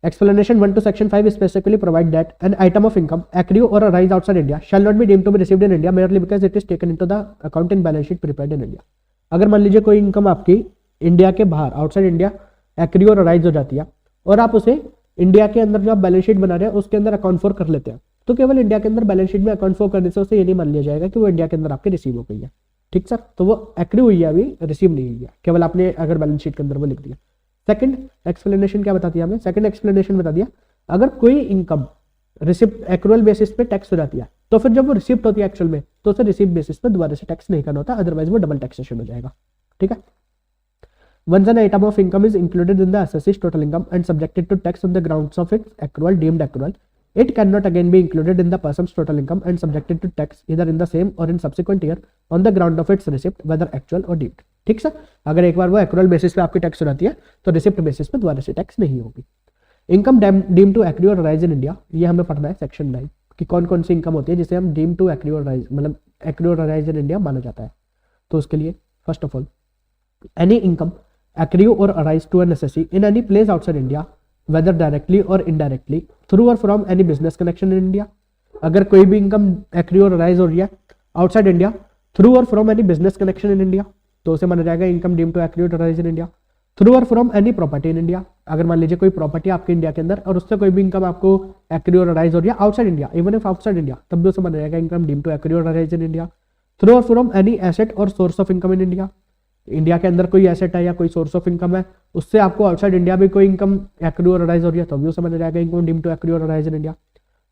Explanation 1 to section 5 specifically provide that an item of income accrue or arise outside India shall not be deemed to be received in India merely because it is taken into the account in balance sheet prepared in India। अगर मान लीजिए कोई income आपकी India के बाहर outside India accrue और arise हो जाती है और आप उसे इंडिया के अंदर जो आप बैलेंस शीट बना रहे हैं उसके अंदर अकाउंट फॉर कर लेते हैं, तो केवल इंडिया के अंदर बैलेंस शीट में अकाउंट फॉर करने से उसे ये नहीं मान लिया जाएगा कि वो इंडिया के अंदर आपके रिसीव हो गई है। ठीक सर। तो वो एक्रू हुई है, अभी रिसीव नहीं हुई है, केवल आपने अगर बैलेंस शीट के अंदर वो लिख दिया। सेकंड एक्सप्लेनेशन क्या बताती है हमें? सेकंड एक्सप्लेनेशन बता दिया, अगर कोई इनकम रिसिप्ट एक्रूअल बेसिस पे टैक्स हो जाती है, तो फिर जब वो रिसिप्ट होती है एक्चुअल में, तो उसे रिसिप्ट बेसिस पे दोबारा से टैक्स नहीं करना होता, अदरवाइज वो डबल टैक्सेशन हो जाएगा। ठीक है। Once an item of income is included in the assessee's total income and subjected to tax on the grounds of its accrual deemed accrual, it cannot again be included in the person's total income and subjected to tax either in the same or in subsequent year on the ground of its receipt whether actual or deemed। ठीक sir. अगर एक बार वो accrual basis पे आपकी tax हो जाती है तो रिसिप्ट बेसिस पे दोबारा से टैक्स नहीं होगी। इनकम डीम्ड टू एक्रू और अराइज इन इंडिया, ये हमें पढ़ना है सेक्शन 9 कि कौन कौन सी इनकम होती है जिसे हम डीम्ड टू एक्रू और अराइज मतलब एक्रू और अराइज इन इंडिया माना जाता है। तो उसके लिए first of all, any income accrue or arise to a necessity in any place outside India, whether directly or indirectly, through or from any business connection in India. अगर कोई भी income accrue और arise हो रही है outside India through or from any business connection in India, तो उसे माना जाएगा income deemed to accrue or arise in India. Through or from any property in India, अगर मान लीजिए कोई प्रॉपर्टी आपके इंडिया के अंदर और उससे कोई भी इनकम आपको accrue और arise हो रही है outside India, even if outside India, तब भी उसे माना जाएगा इनकम deemed to accrue और arise in India. Through or from any asset और source of income in India, India के अंदर कोई एसेट है या कोई सोर्स ऑफ इनकम है, उससे आपको आउटसाइड इंडिया भी कोई इनकम एक्रू और राइज हो रही है तो भी समझ जाएगा income deemed to accrue or rise in India.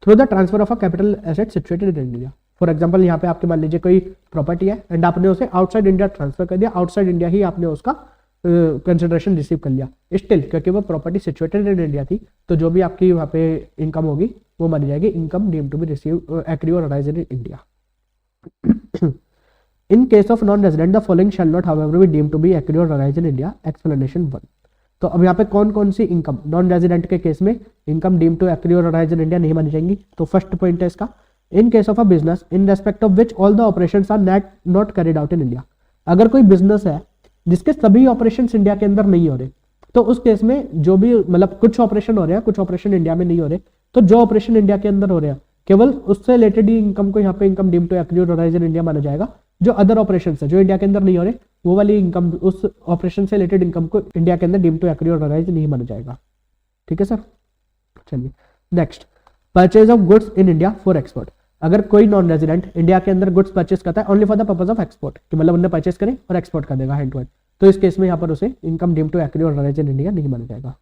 Through the transfer of a capital asset situated in India. For example यहाँ पे आपके मान लीजिए कोई प्रॉपर्टी है एंड आपने उसे आउटसाइड इंडिया ट्रांसफर कर दिया, आउटसाइड इंडिया ही आपने उसका कंसिडरेशन रिसीव कर लिया स्टिल, क्योंकि वो प्रॉपर्टी सिचुएटेड इन इंडिया थी, तो जो भी आपकी वहाँ पे इनकम होगी वो मानी जाएगी income deemed to be receive accrue or rise in India. In case of non-resident, the following shall not, however, be deemed to be accrue or arise in India. Explanation 1. तो अब यहाँ पे कौन कौन सी इनकम नॉन रेजिडेंट के case में income deemed to accrue और arise in India नहीं मानी जाएंगी. तो फर्स्ट पॉइंट है इसका, in case of a business in respect of which all the operations are not carried out in India. अगर कोई बिजनेस है जिसके सभी ऑपरेशंस इंडिया के अंदर नहीं हो रहे, तो उस केस में जो भी मतलब कुछ ऑपरेशन हो रहे हैं, कुछ ऑपरेशन इंडिया में नहीं हो रहे, तो जो ऑपरेशन इंडिया के अंदर हो रहे हैं केवल उससे रिलेटेड ही इनकम को यहाँ पे इनकम डीम्ड टू accrue और arise in India माना जाएगा. जो अदर ऑपरेशन है जो इंडिया के अंदर नहीं हो रहे, वो वाली इनकम उस ऑपरेशन से रिलेटेड इनकम को इंडिया के अंदर डीम्ड टू accrue और arise नहीं माना जाएगा. ठीक है सर. चलिए next, purchase of goods in India for export. अगर कोई नॉन रेजिडेंट इंडिया के अंदर गुड्स परचेज करता है only for the purpose of export, कि मतलब उन्हें परचेज करे और एक्सपोर्ट कर देगा हैंड टू हैंड, तो इस केस में यहाँ पर उसे इनकम डीम्ड टू accrue और arise इन इंडिया नहीं माना जाएगा.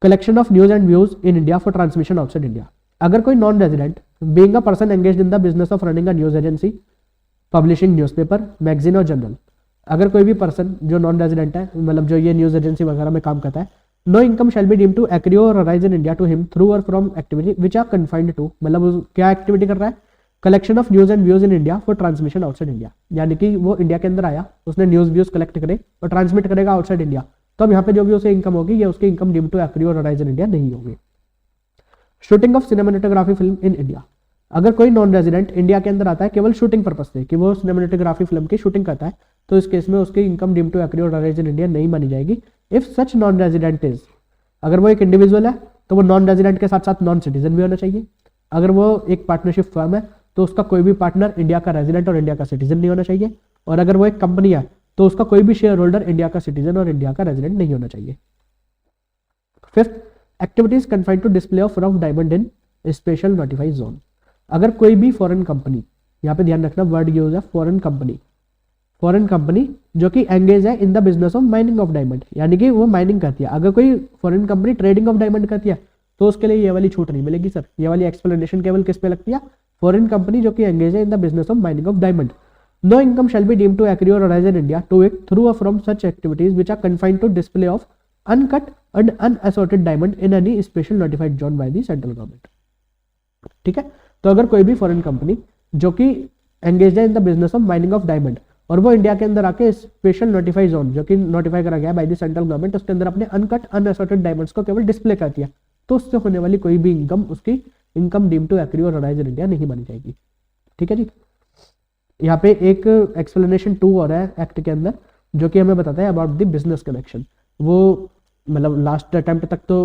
Collection of news and views in India for transmission outside India. अगर कोई non resident being a person engaged in the business of running a news agency, publishing newspaper, magazine और journal, अगर कोई भी person जो नॉन रेजिडेंट है मतलब जो ये न्यूज एजेंसी वगैरह में काम करता है, no income shall be deemed to accrue और arise in India to him through or from activity which are confined to, मतलब क्या एक्टिविटी कर रहा है, collection of news and views in India for transmission outside India. यानी कि वो India के अंदर आया, उसने न्यूज व्यूज कलेक्ट करे और ट्रांसमिट करेगा आउटसाइड इंडिया, तो अब यहाँ पे जो भी उसे इनकम होगी ये उसकी इनकम डीम्ड टू accrue और arise इन इंडिया नहीं होगी. Shooting of cinematography film in India. अगर कोई नॉन रेजिडेंट इंडिया के अंदर आता है केवल शूटिंग पर्पस से कि वो सिनेमेटोग्राफी फिल्म की शूटिंग करता है, तो इस केस में उसकी इनकम डीम्ड टू accrue और arise इन इंडिया नहीं मानी जाएगी. If such non resident is, अगर वो एक इंडिविजुअल है तो वो नॉन रेजिडेंट के साथ साथ नॉन सिटीजन भी होना चाहिए. अगर वो एक पार्टनरशिप फर्म है तो उसका कोई भी पार्टनर इंडिया का रेजिडेंट और इंडिया का सिटीजन नहीं होना चाहिए. और अगर वो एक कंपनी है तो उसका कोई भी शेयर होल्डर इंडिया का सिटीजन और इंडिया का रेजिडेंट नहीं होना चाहिए. Fifth, activities confined to display of rough diamond in special notified zone. अगर कोई भी फॉरेन कंपनी, यहाँ पे ध्यान रखना वर्ड यूज है फॉरेन कंपनी जो कि एंगेज है in the business of mining of diamond, यानी कि वो माइनिंग करती है. अगर कोई foreign company trading of diamond करती है तो उसके लिए ये वाली छूट नहीं मिलेगी सर. ये वाली एक्सप्लेनेशन केवल किस पे लगती है, फॉरेन कंपनी जो कि एंगेज है in the business of mining of diamond. No income shall be deemed to accrue और arise in India to it through or from such activities which are confined to display of uncut and unassorted diamond in any special notified zone by the central government. ठीक है. तो अगर कोई भी foreign company जो कि engage है in the business of mining of diamond और वो इंडिया के अंदर आके स्पेशल नोटिफाइड जोन जो कि नोटिफाई करा गया बाय द सेंट्रल गवर्नमेंट, उसके अंदर अपने अनकट अनअसॉर्टेड डायमंड्स को केवल डिस्प्ले करती है, तो उससे होने वाली कोई भी इनकम उसकी इनकम डीम्ड टू accrue और arise in इंडिया नहीं मानी जाएगी. ठीक है जी. यहाँ पे एक एक्सप्लेनेशन 2 हो रहा है एक्ट के अंदर जो कि हमें बताता है अबाउट द बिजनेस कनेक्शन. वो मतलब लास्ट अटेम्प्ट तक तो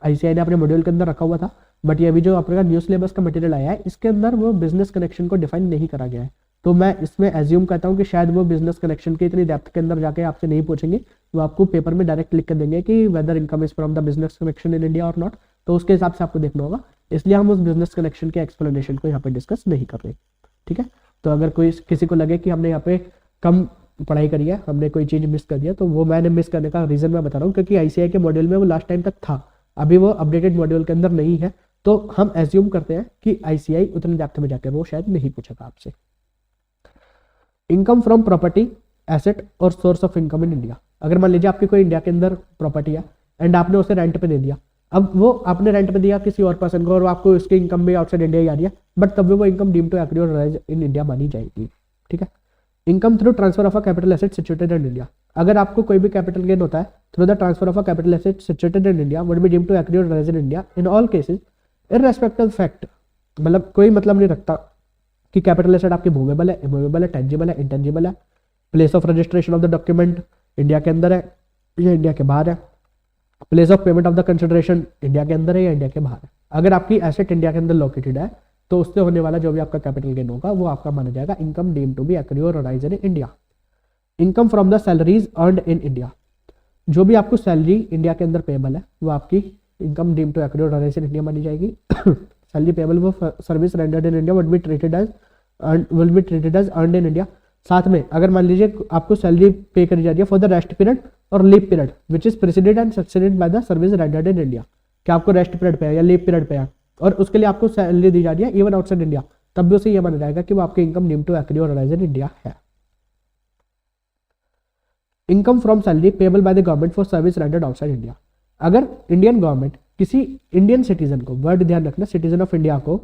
ICAI ने अपने मॉड्यूल के अंदर रखा हुआ था, बट ये अभी जो अपने न्यू सिलेबस का मटेरियल आया है इसके अंदर वो बिजनेस कनेक्शन को डिफाइन नहीं करा गया है. तो मैं इसमें एज्यूम करता हूँ कि शायद वो बिजनेस कनेक्शन की इतनी डेप्थ के अंदर जाके आपसे नहीं पूछेंगे, वो आपको पेपर में डायरेक्ट लिख कर देंगे कि whether income is from the business connection in India और नॉट, तो उसके हिसाब से आपको देखना होगा. इसलिए हम उस बिजनेस कनेक्शन के एक्सप्लेनेशन को यहाँ पे डिस्कस नहीं कर रहे. ठीक है. तो अगर कोई किसी को लगे कि हमने यहाँ पे कम पढ़ाई करी है, हमने कोई चीज़ मिस कर दिया, तो वो मैंने मिस करने का रीज़न मैं बता रहा हूँ क्योंकि ICAI के मॉड्यूल में वो लास्ट टाइम तक था, अभी वो अपडेटेड मॉड्यूल के अंदर नहीं है, तो हम एज्यूम करते हैं कि ICAI उतने डेप्थ में जाकर वो शायद नहीं पूछेगा आपसे. इनकम फ्रॉम प्रॉपर्टी, एसेट और source of income in India. अगर मान लीजिए आपकी कोई इंडिया के अंदर प्रॉपर्टी है एंड आपने उसे रेंट पे दे दिया, अब वो आपने रेंट पे दिया किसी और पर्सन को और आपको उसकी इनकम भी आउटसाइड इंडिया ही आ रही है, बट तब भी वो इनकम डीम्ड टू accrue और arise इन इंडिया मानी जाएगी. ठीक है. Income through transfer of a capital asset situated in India. अगर आपको कोई भी कैपिटल गेन होता है through the transfer of a capital asset situated in India would be deemed to accrue और arise in India in all cases irrespective fact. मतलब कोई मतलब नहीं रखता कि कैपिटल एसेट आपकी मूवेबल है, इमूवेबल है, टेंजिबल है, इंटेंजिबल है, place of registration of the document India के अंदर है या इंडिया के बाहर है, place of payment of the consideration India के अंदर है या इंडिया के बाहर है। अगर आपकी एसेट इंडिया के अंदर लोकेटेड है तो उससे होने वाला जो भी आपका कैपिटल गेन होगा वो आपका माना जाएगा income deemed to be accrue और arise in India. Income from the salaries earned in India, जो भी आपको सैलरी इंडिया के अंदर पेबल है वो आपकी इनकम डीम्ड टू एक्रू और अराइज इन इंडिया मानी जाएगी। सैलरी पेबल वो service rendered in India will be treated as earned in India. साथ में अगर मान लीजिए आपको सैलरी पे करी जा रही है फॉर द रेस्ट पीरियड और leave period which is preceded and succeeded by the service rendered in India, क्या आपको रेस्ट पीरियड पे है या लीव पीरियड पे है और उसके लिए आपको सैलरी दी जा रही है इवन आउटसाइड इंडिया, तब भी उसे यह माना जाएगा कि वो आपकी इनकम डीम्ड टू एक्रू और अराइज इन इंडिया है। Income from salary payable by the government for service rendered outside India, अगर इंडियन गवर्नमेंट किसी इंडियन सिटीजन को, वर्ड ध्यान रखना, सिटीजन ऑफ इंडिया को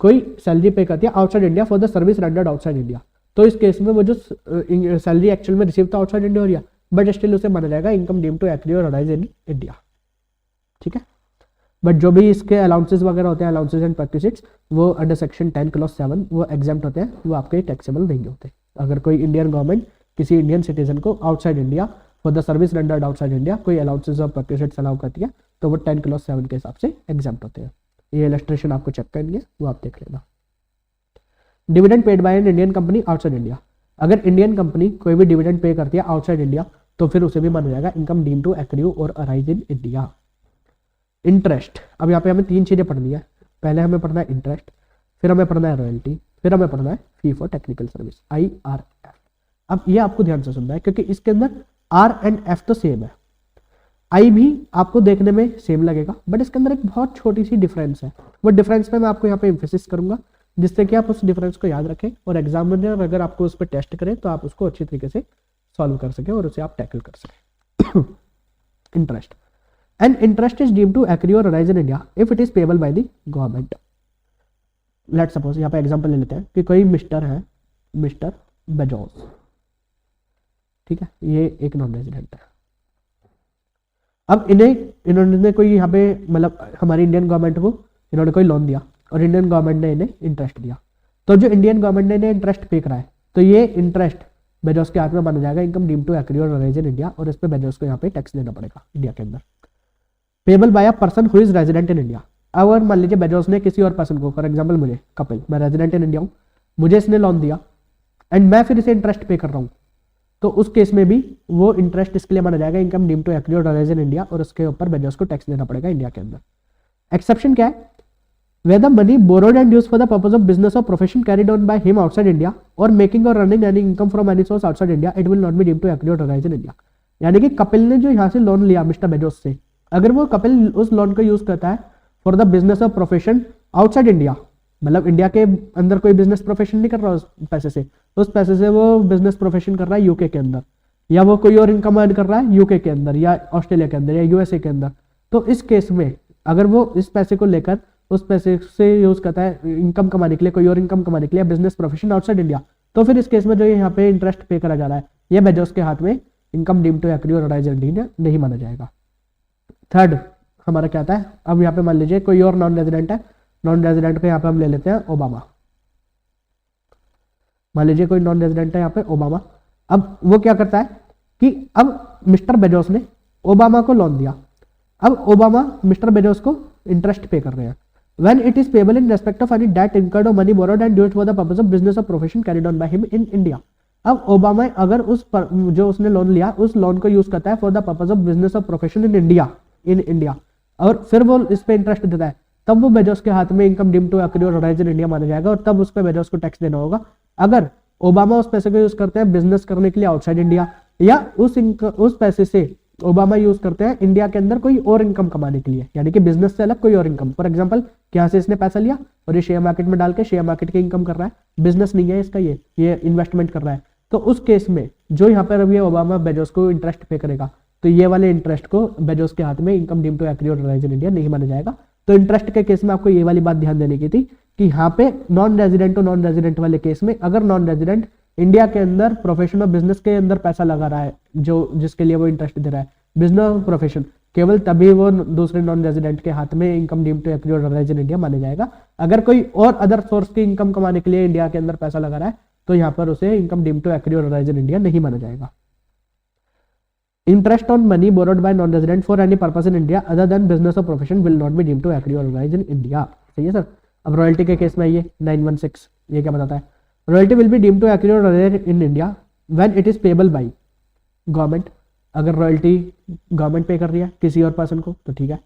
कोई सैलरी पे करती है outside India for the service rendered outside India, तो इस केस में वो जो सैलरी एक्चुअल में रिसीव था आउटसाइड इंडिया हो रहा, बट स्टिल उसे माना जाएगा इनकम डीम्ड टू एक्रू और अराइज इन इंडिया। ठीक है, बट जो भी इसके अलाउंसेस वगैरह होते हैं, अलाउंसेस एंड परक्विजिट्स, वो अंडर सेक्शन 10 क्लॉज 7 वो एग्जाम्प्ट होते हैं, वो आपके टैक्सेबल नहीं होते। अगर कोई इंडियन गवर्नमेंट किसी इंडियन सिटीजन को outside India for the service rendered outside India कोई अलाउंसेस और परक्विजिट्स अलाउ करती है तो वो 10 क्लॉज 7 के हिसाब से एग्जाम्प्ट होते हैं। ये इलस्ट्रेशन आपको चेक करनी है, वो आप देख लेना। Dividend paid by an Indian company outside India, अगर इंडियन कंपनी कोई भी डिविडेंड पे करती है आउटसाइड इंडिया तो फिर उसे भी माना जाएगा इनकम डीम्ड टू एक्रू और अराइज इन इंडिया। इंटरेस्ट, अब यहाँ पे हमें 3 चीजें पढ़नी है, पहले हमें पढ़ना है इंटरेस्ट, फिर हमें पढ़ना है रॉयल्टी, फिर हमें पढ़ना है फी फॉर टेक्निकल सर्विस IRF। अब ये आपको ध्यान से सुनना है क्योंकि इसके अंदर R एंड F तो सेम है, I भी आपको देखने में सेम लगेगा बट इसके अंदर एक बहुत छोटी सी डिफरेंस है, वो डिफरेंस पे मैं आपको यहाँ पे एम्फेसिस करूंगा जिससे कि आप उस डिफरेंस को याद रखें और एग्जामिनर अगर आपको उस पर टेस्ट करें तो आप उसको अच्छी तरीके से सॉल्व कर सकें और उसे आप टैकल कर सकें। Interest, and interest is deemed to accrue और arise in India if it is payable by the government. Let's suppose यहाँ पे एग्जांपल ले लेते हैं कि कोई मिस्टर है, मिस्टर बेजोस, ठीक है, ये एक नॉन रेजिडेंट है। अब इन्होंने कोई यहाँ पे मतलब हमारी इंडियन गवर्नमेंट को इन्होंने कोई लोन दिया और इंडियन गवर्नमेंट ने इन्हें इंटरेस्ट दिया, तो जो इंडियन गवर्नमेंट ने इन्हें इंटरेस्ट पे करा है तो ये इंटरेस्ट बेजोस के हाथ में माना जाएगा इनकम डीम्ड टू एक्रू और अराइज इन इंडिया और इस पे बेजोस को यहाँ पे टैक्स देना पड़ेगा इंडिया के अंदर। Payable by a person who is resident in India, अगर मान लीजिए बेजोस ने किसी और पर्सन को, फॉर एग्जांपल मुझे, कपिल, मैं रेजिडेंट इन इंडिया हूँ, मुझे इसने लोन दिया एंड मैं फिर इसे इंटरेस्ट पे कर रहा हूँ, तो उस केस में भी वो इंटरेस्ट इसके लिए माना जाएगा इनकम डीम्ड टू एक्रू और अराइज इन इंडिया और उसके ऊपर बेजोस को टैक्स देना पड़ेगा इंडिया के अंदर। एक्सेप्शन क्या है, where the money borrowed and used for the purpose of business or profession carried on by him outside India or making or earning any income from any source outside India, it will not be deemed to accrue or arise in India। यानी कि कपिल ने जो यहाँ से loan लिया mister Bezos से, अगर वो कपिल उस लोन को यूज करता है for the business of profession outside India, मतलब इंडिया के अंदर कोई बिजनेस प्रोफेशन नहीं कर रहा उस पैसे से, उस पैसे से वो बिजनेस प्रोफेशन कर रहा है यूके के अंदर, या वो कोई और इनकम अर्न कर रहा है यूके के अंदर या ऑस्ट्रेलिया के अंदर या यूएसए के अंदर, तो इस केस में अगर वो इस पैसे को लेकर उस पैसे से यूज करता है इनकम कमाने के लिए, कोई और इनकम कमाने के लिए, बिजनेस प्रोफेशन आउटसाइड इंडिया, तो फिर इस केस में जो यहाँ पे इंटरेस्ट पे करा जा रहा है ये बेजोस के हाथ में इनकम डीम्ड टू एक्रू और अराइज इन इंडिया नहीं माना जाएगा। थर्ड हमारा क्या आता है, अब यहाँ पे मान लीजिए कोई और नॉन रेजिडेंट है, नॉन रेजिडेंट को यहाँ पे हम ले लेते हैं ओबामा, मान लीजिए कोई नॉन रेजिडेंट है यहाँ पे ओबामा। अब वो क्या करता है कि अब मिस्टर बेजोस ने ओबामा को लोन दिया, अब ओबामा मिस्टर बेजोस को इंटरेस्ट पे कर रहे हैं when it is payable in respect of any debt incurred or money borrowed and used for the purpose of business or profession carried on by him in India। अब Obama अगर जो उसने loan लिया उस लोन को use करता है for the purpose of business or profession in India और फिर वो इस पे इंटरेस्ट देता है, तब वो बेजोस के हाथ में इनकम डीम्ड टू एक्रू और अराइज इन इंडिया माना जाएगा और तब उस पर बेजोस को टैक्स देना होगा। अगर ओबामा उस पैसे को यूज करते हैं बिजनेस करने के लिए आउटसाइड इंडिया या उस पैसे से ओबामा यूज करते हैं इंडिया के अंदर कोई और इनकम कमाने के लिए, यानी कि बिजनेस से अलग कोई और इनकम, फॉर एग्जांपल यहाँ से इसने पैसा लिया और ये शेयर मार्केट में डाल के शेयर मार्केट की इनकम कर रहा है, बिजनेस नहीं है इसका, ये इन्वेस्टमेंट कर रहा है, तो उस केस में जो यहाँ पर अभी ओबामा बेजोस को इंटरेस्ट पे करेगा तो ये वाले इंटरेस्ट को बेजोस के हाथ में इनकम डीम्ड टू एक्रू और अराइज इन इंडिया नहीं माना जाएगा। तो इंटरेस्ट के केस में आपको ये वाली बात ध्यान देने की थी कि यहाँ पे नॉन रेजिडेंट वाले केस में अगर नॉन रेजिडेंट इंडिया के अंदर प्रोफेशन और बिजनेस के अंदर पैसा लगा रहा है जो जिसके लिए वो इंटरेस्ट दे रहा है बिजनेस प्रोफेशन, केवल तभी वो दूसरे नॉन रेजिडेंट के हाथ में इनकम डीम्ड टू एक्रू और अराइज इन इंडिया माने जाएगा। अगर कोई और अदर सोर्स की इनकम कमाने के लिए इंडिया के अंदर पैसा लगा रहा है तो यहाँ पर उसे income deemed to accrue or arise in India नहीं माना जाएगा। Interest on money borrowed by non resident for any purpose in India other than business or profession will not be deemed to accrue or arise in India. सही है sir. अब royalty के case में ये 916 ये क्या बताता है, royalty will be deemed to accrue or arise in India when it is payable by government. अगर रॉयल्टी गवर्नमेंट पे कर रही है किसी और पर्सन को तो ठीक है।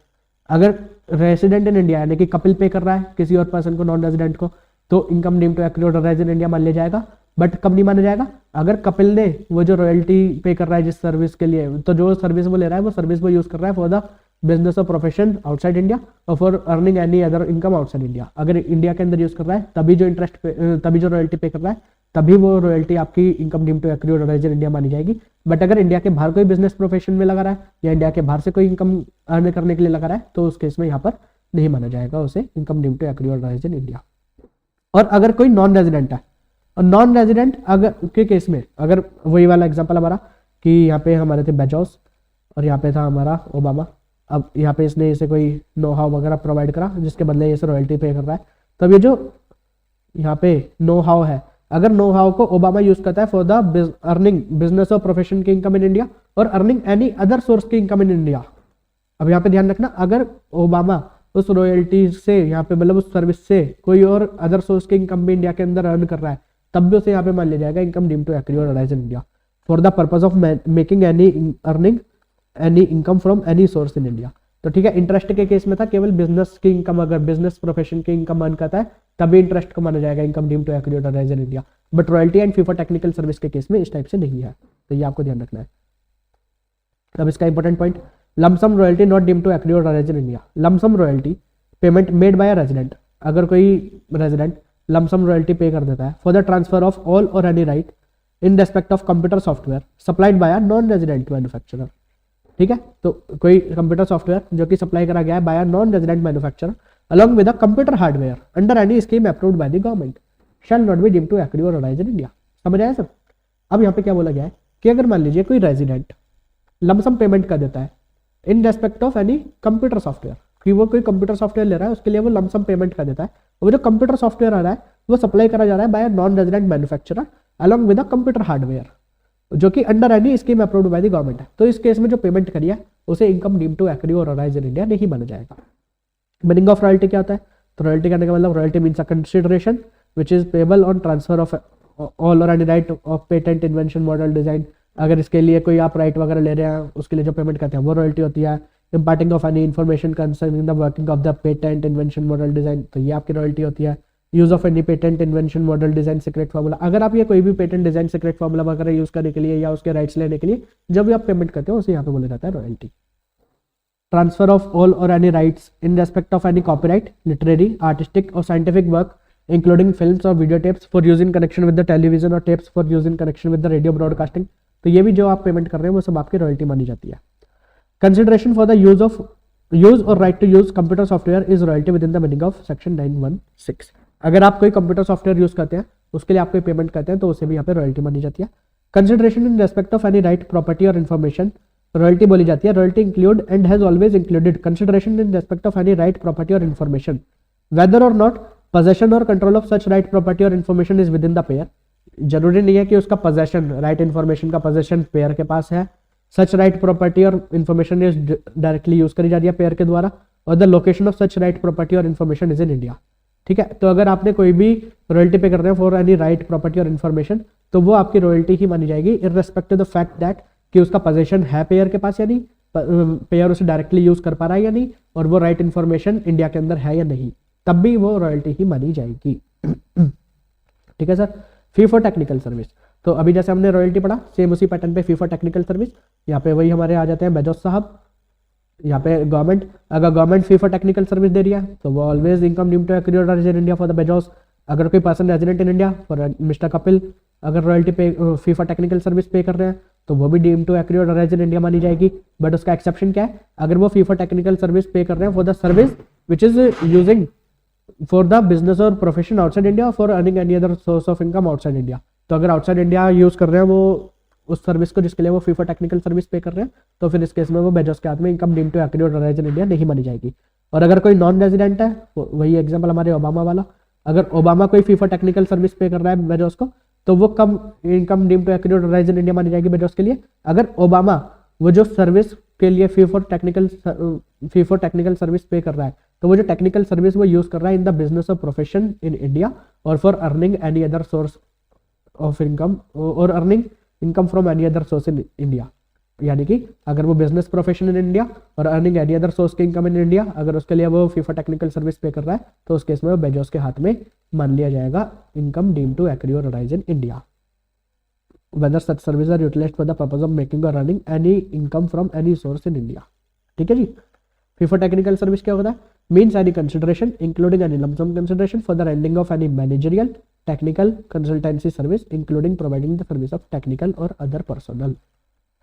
अगर रेसिडेंट इन इंडिया यानी कि कपिल पे कर रहा है किसी और पर्सन को, नॉन रेजिडेंट को, तो income deemed to accrue or arise in India मान लिया जाएगा। बट कब नहीं माना जाएगा, अगर कपिल ने वो जो रॉयल्टी पे कर रहा है जिस सर्विस के लिए, तो जो सर्विस वो ले रहा है वो सर्विस वो यूज कर रहा है for the business or profession outside India or for earning any other income outside India. अगर इंडिया के अंदर यूज कर रहा है तभी जो इंटरेस्ट पे, तभी जो रॉयल्टी पे कर रहा है तभी वो रॉयल्टी आपकी income deemed to accrue or arise in India मानी जाएगी। बट अगर इंडिया के बाहर कोई बिजनेस प्रोफेशन में लगा रहा है या इंडिया के बाहर से कोई इनकम अर्न करने के लिए लगा रहा है तो उस केस में यहाँ पर नहीं माना जाएगा उसे income deemed to accrue or arise in India. और अगर कोई नॉन रेजिडेंट है, और नॉन रेजिडेंट अगर के केस में, अगर वही वाला एग्जांपल हमारा कि यहाँ पे हमारे थे बेजोस और यहाँ पे था हमारा ओबामा, अब यहाँ पे इसने इसे कोई नो हाउ वगैरह प्रोवाइड करा जिसके बदले ये रॉयल्टी पे कर रहा है, तब ये जो यहाँ पे नो हाउ है, अगर नो हाउ को ओबामा यूज करता है for the earning business or profession की income in India or earning any other source की इनकम इन इंडिया। अब यहाँ पे ध्यान रखना, अगर ओबामा उस रॉयल्टी से यहाँ पे मतलब उस सर्विस से कोई और अदर सोर्स की इनकम भी इंडिया के अंदर अर्न कर रहा है तब भी उसे यहाँ पे मान लिया जाएगा income deemed to accrue or arise in India for the purpose of making any earning any income from any source in India. तो ठीक है, इंटरेस्ट के केस में था केवल बिजनेस की इनकम, अगर बिजनेस प्रोफेशन की इनकम अर्न करता है तभी इंटरेस्ट को माना जाएगा income deemed to accrue or arise in India. But royalty and Pfeiffer technical service के केस में इस टाइप से नहीं है, तो ये आपको ध्यान रखना है। अब इसका important point, lump sum royalty not deemed to accrue or arise in India. Lump sum royalty payment made by a resident, अगर कोई रेजिडेंट लमसम रॉयल्टी पे कर देता है for the transfer of all or any right in respect of computer software supplied by a non resident manufacturer. ठीक है, तो कोई computer software जो कि सप्लाई करा गया है by a non resident manufacturer along with a computer hardware under any scheme approved by the government shall not be deemed to accrue or arise in India। समझ आया सब। अब यहाँ पे क्या बोला गया है कि अगर मान लीजिए कोई रेजिडेंट लमसम पेमेंट कर देता है इन respect of any computer software, कि वो कोई कंप्यूटर सॉफ्टवेयर ले रहा है उसके लिए वो लमसम पेमेंट कर देता है, वो जो कंप्यूटर सॉफ्टवेयर आ रहा है वो सप्लाई करा जा रहा है bye non resident manufacturer along with a computer hardware जो कि under any scheme approved by the government है। तो इस केस में जो पेमेंट करी है उसे income deemed to accrue or arise in India नहीं माना जाएगा। मीनिंग ऑफ रॉयल्टी क्या होता है, तो रॉयल्टी करने का मतलब royalty means a consideration which is payable on transfer of all or any right of patent invention model design. अगर इसके लिए कोई आप राइट वगैरह ले रहे हैं उसके लिए जो पेमेंट करते हैं वो रॉयल्टी होती है। Imparting of any information concerning the working of the patent invention model design, तो ये आपकी रॉयल्टी होती है। Use of any patent invention model design secret formula, अगर आप ये कोई भी पेटेंट डिजाइन सीक्रेट फार्मूला वगैरह यूज करने के लिए या उसके राइट्स लेने के लिए जब भी आप पेमेंट करते हो उसे यहाँ पे बोला जाता है royalty. Transfer of all or any rights in respect of any copyright literary artistic or scientific work including films or video tapes for use in connection with the television or tapes for use in connection with the radio broadcasting, तो ये भी जो आप payment कर रहे हैं वो सब आपकी रॉयल्टी मानी जाती है। कंसिडरेशन फॉर द यूज और right to use computer software is royalty with in the meaning of section 916। अगर आप कोई कंप्यूटर सॉफ्टवेयर यूज करते हैं उसके लिए आप कोई पेमेंट करते हैं तो उसे भी यहाँ पे रॉयल्टी मानी जाती है। Consideration in respect of any right property or information, royalty बोली जाती है। Royalty include and has always included consideration in respect of any right property or information whether or not possession or control of such right property or information is with in the payer. जरूरी नहीं है कि उसका possession, right information का possession payer के पास है। Such right property or information is directly use करी जा रही है पेयर के द्वारा और the location of such right property or information is in India. ठीक है, तो अगर आपने कोई भी रॉयल्टी पे कर रहे हैं for any right property or information तो वो आपकी रॉयल्टी ही मानी जाएगी इररिस्पेक्टिव द फैक्ट दैट कि उसका पोजेशन है पेयर के पास या नहीं, पेयर उसे डायरेक्टली यूज कर पा रहा है या नहीं, और वो राइट इन्फॉर्मेशन इंडिया के अंदर है या नहीं, तब भी वो रॉयल्टी ही मानी जाएगी। ठीक है sir. Fee for technical service, तो अभी जैसे हमने रॉयल्टी पढ़ा सेम उसी पैटर्न पे फी फॉर टेक्निकल सर्विस, यहाँ पे वही हमारे आ जाते हैं बेजोस साहब। यहाँ पे गवर्नमेंट, अगर government fee for technical service दे रही है तो वो always income deemed to accrue or arise in India for the basis. अगर कोई person resident in India for mister Kapil अगर रॉयल्टी पे फी फॉर टेक्निकल सर्विस पे कर रहे हैं तो वो भी deemed to accrue or arise in India मानी जाएगी। बट उसका एक्सेप्शन क्या है, अगर वो फी फॉर टेक्निकल सर्विस पे कर रहे हैं for the service which is using for the business or profession outside India for earning any other source of income outside India. तो अगर आउटसाइड इंडिया यूज कर रहे हैं वो उस सर्विस को जिसके लिए वो फी फॉर टेक्निकल सर्विस पे कर रहे हैं तो फिर इस केस में वो बेजोस के हाथ में income deemed to accrue or arise in India नहीं मानी जाएगी। और अगर कोई नॉन रेजिडेंट है, वही एग्जांपल हमारे ओबामा वाला, अगर ओबामा कोई फी फॉर टेक्निकल सर्विस पे कर रहा है बेजोस को तो वो कम income deem to accurate or rise in India मानी जाएगी बेजोस के लिए। अगर ओबामा वो जो सर्विस के लिए फी फॉर टेक्निकल सर्विस पे कर रहा है, तो वो जो टेक्निकल सर्विस वो यूज कर रहा है in the business of profession in India or for earning any other source of income or earning income from any other source in India, यानी कि अगर वो business profession in India or earning any other source की income in India, अगर उसके लिए वो फी for technical service पे कर रहा है, तो उस केस में वो बेजोस के हाथ में मान लिया जाएगा income deem to accurate or rise in India whether such services are utilized for the purpose of making or earning any income from any source in India। ठीक है जी। फी फॉर टेक्निकल सर्विस क्या होता है? Means any consideration including any lump sum consideration for the rendering of any managerial technical consultancy service including providing the service of technical or other personal.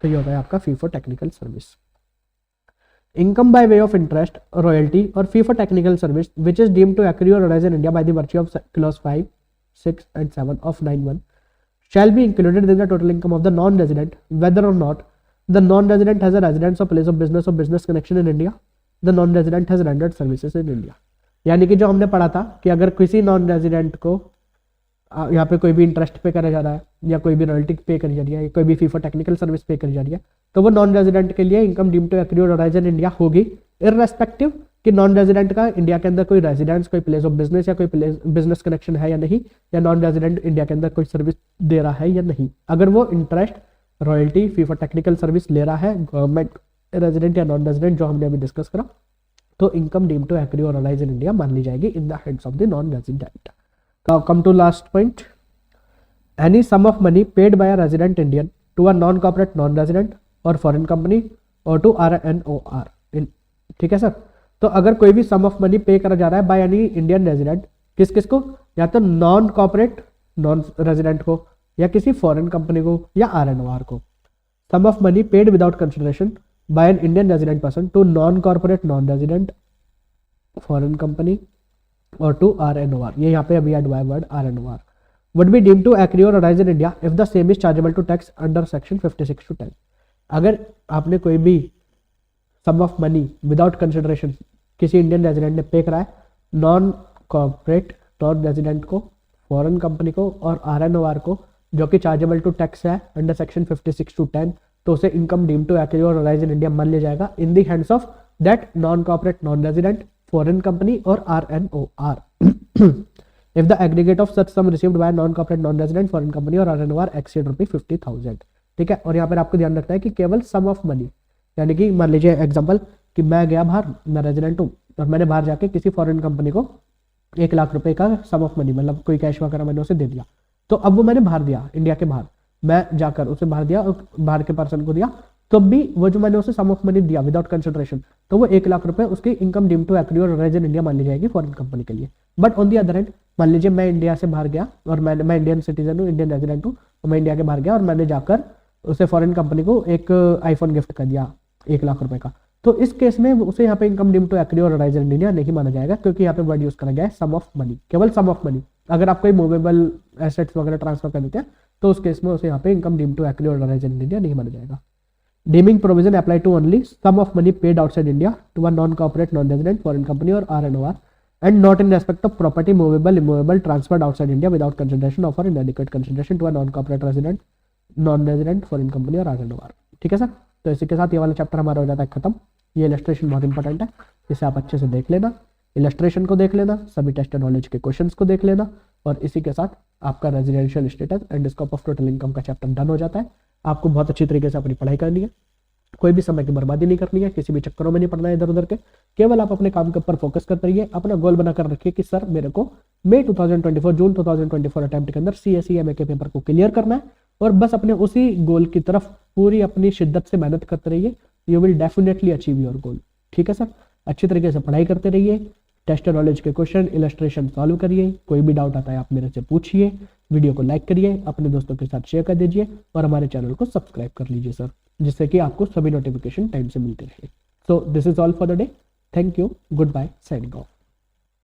तो ये होता है आपका fee for technical service. Income by way of interest, royalty or fee for technical service which is deemed to accurate or rise in India by the virtue of clause 5, 6 and 7 of 9(1) shall be included in the total income of the non-resident whether or not the non-resident has a residence or place of business connection in India, the non-resident has rendered services in India। यानी कि जो हमने पढ़ा था कि अगर किसी non resident को यहाँ पे कोई भी इंटरेस्ट पे करा जा रहा है या कोई भी रॉयल्टी पे करी जा रही है या कोई भी फी फॉर टेक्निकल सर्विस पे करी जा रही है, तो वो नॉन रेजिडेंट के लिए income deemed to accurate or rise in India होगी, इररेस्पेक्टिव कि नॉन रेजिडेंट का इंडिया के अंदर कोई रेजिडेंस, कोई प्लेस ऑफ बिजनेस या कोई बिजनेस कनेक्शन है या नहीं, या नॉन रेजिडेंट इंडिया के अंदर कोई सर्विस दे रहा है या नहीं। अगर वो interest, royalty, fee for technical service ले रहा है गवर्नमेंट रेजिडेंट या नॉन रेजिडेंट, जो हमने अभी डिस्कस करा, तो income deem to accurate or rise in India मान ली जाएगी in the hands of the non resident. Now come to last point. Any sum of money paid by a resident Indian to a non-corporate non-resident or foreign company or to RNOR। ठीक है sir. तो अगर कोई भी सम of money पे करा जा रहा है बाय एनी इंडियन रेजिडेंट, किस किस को? या तो नॉन कॉर्पोरेट नॉन रेजिडेंट को, या किसी फॉरेन कंपनी को, या RNOR को। Sum of money paid without consideration by an Indian resident person to non corporate non resident foreign company or to RNOR, ये यहाँ पे अभी ऐड हुआ है word RNOR, would be deemed to accrue or rise in India if the same is chargeable to tax under section 56 to 10। अगर आपने कोई भी सम ऑफ मनी विदाउट कंसिडरेशन किसी इंडियन रेजिडेंट ने पे करा है नॉन कॉर्पोरेट नॉन रेजिडेंट को, फॉरेन कंपनी को और RNOR को, जो कि चार्जेबल टू टैक्स है अंडर सेक्शन 56 to 10, तो उसे income deem to accurate or rise in India मान लिया जाएगा in the hands of that non corporate non resident foreign company or RNOR if the aggregate of such sum received by non-corporate non-resident foreign company or RNOR exceed ₹50,000। ठीक है। और यहाँ पर आपको ध्यान रखना है कि केवल सम ऑफ मनी, यानी कि मान लीजिए एग्जांपल कि मैं गया बाहर, मैं रेजिडेंट हूँ और मैंने बाहर जाके किसी फॉरेन कंपनी को 1 लाख रुपए का सम ऑफ मनी, मतलब कोई कैश वगैरह मैंने उसे दे दिया, तो अब वो मैंने बाहर दिया, इंडिया के बाहर मैं जाकर उसे बाहर दिया और बाहर के पर्सन को दिया, तो भी वो जो मैंने उसे सम ऑफ मनी दिया विदाउट कंसिडरेशन, तो वो 1 लाख रुपए उसकी income deem to accurate or rise in India मान ली जाएगी फॉरेन कंपनी के लिए। But on the other hand, मान लीजिए मैं इंडिया से बाहर गया और मैं इंडियन सिटीजन हूँ, इंडियन रेजिडेंट हूँ, और मैं इंडिया के बाहर गया और मैंने जाकर उसे फॉरेन कंपनी को एक आईफोन गिफ्ट कर दिया 1 लाख रुपए का, तो इस केस में उसे यहाँ पे income deem to accurate or rise in India नहीं माना जाएगा, क्योंकि यहाँ पे वर्ड यूज करा गया है सम ऑफ मनी, केवल सम ऑफ मनी। अगर आप कोई मूवेबल एसेट्स वगैरह ट्रांसफर कर देते हैं तो उस केस में उसे यहाँ पे income deem to accurate or rise in India नहीं माना जाएगा। Deeming provision apply to only sum of money paid outside India to a non-corporate non-resident foreign company or RNOR and not in respect of property movable immovable transferred outside India without consideration of or inadequate consideration to a non-corporate resident non-resident foreign company और RNOR। ठीक है sir. तो इसी के साथ ये वाला chapter हमारा हो जाता है खत्म। ये इलस्ट्रेशन बहुत इंपॉर्टेंट है, इसे आप अच्छे से देख लेना, इलस्ट्रेशन को देख लेना, सभी टेस्ट नॉलेज के क्वेश्चंस को देख लेना, और इसी के साथ आपका residential status and scope of total income का चैप्टर डन हो जाता है। आपको बहुत अच्छी तरीके से अपनी पढ़ाई करनी है, कोई भी समय की बर्बादी नहीं करनी है, किसी भी चक्करों में नहीं पड़ना है इधर उधर के, केवल आप अपने काम के ऊपर फोकस करते रहिए। अपना गोल बनाकर रखिए कि सर मेरे को मई 2024 जून 2024 अटेम्प्ट के अंदर CA/CMA के पेपर को क्लियर करना है, और बस अपने उसी गोल की तरफ पूरी अपनी शिद्दत से मेहनत करते रहिए। You will definitely achieve your goal. ठीक है सर। अच्छी तरीके से पढ़ाई करते रहिए, टेस्ट नॉलेज के क्वेश्चन इलस्ट्रेशन सॉल्व करिए, कोई भी डाउट आता है आप मेरे से पूछिए, वीडियो को लाइक करिए, अपने दोस्तों के साथ शेयर कर दीजिए, और हमारे चैनल को सब्सक्राइब कर लीजिए सर, जिससे कि आपको सभी नोटिफिकेशन टाइम से मिलते रहे। So this is all for the day. Thank you, goodbye, signing of.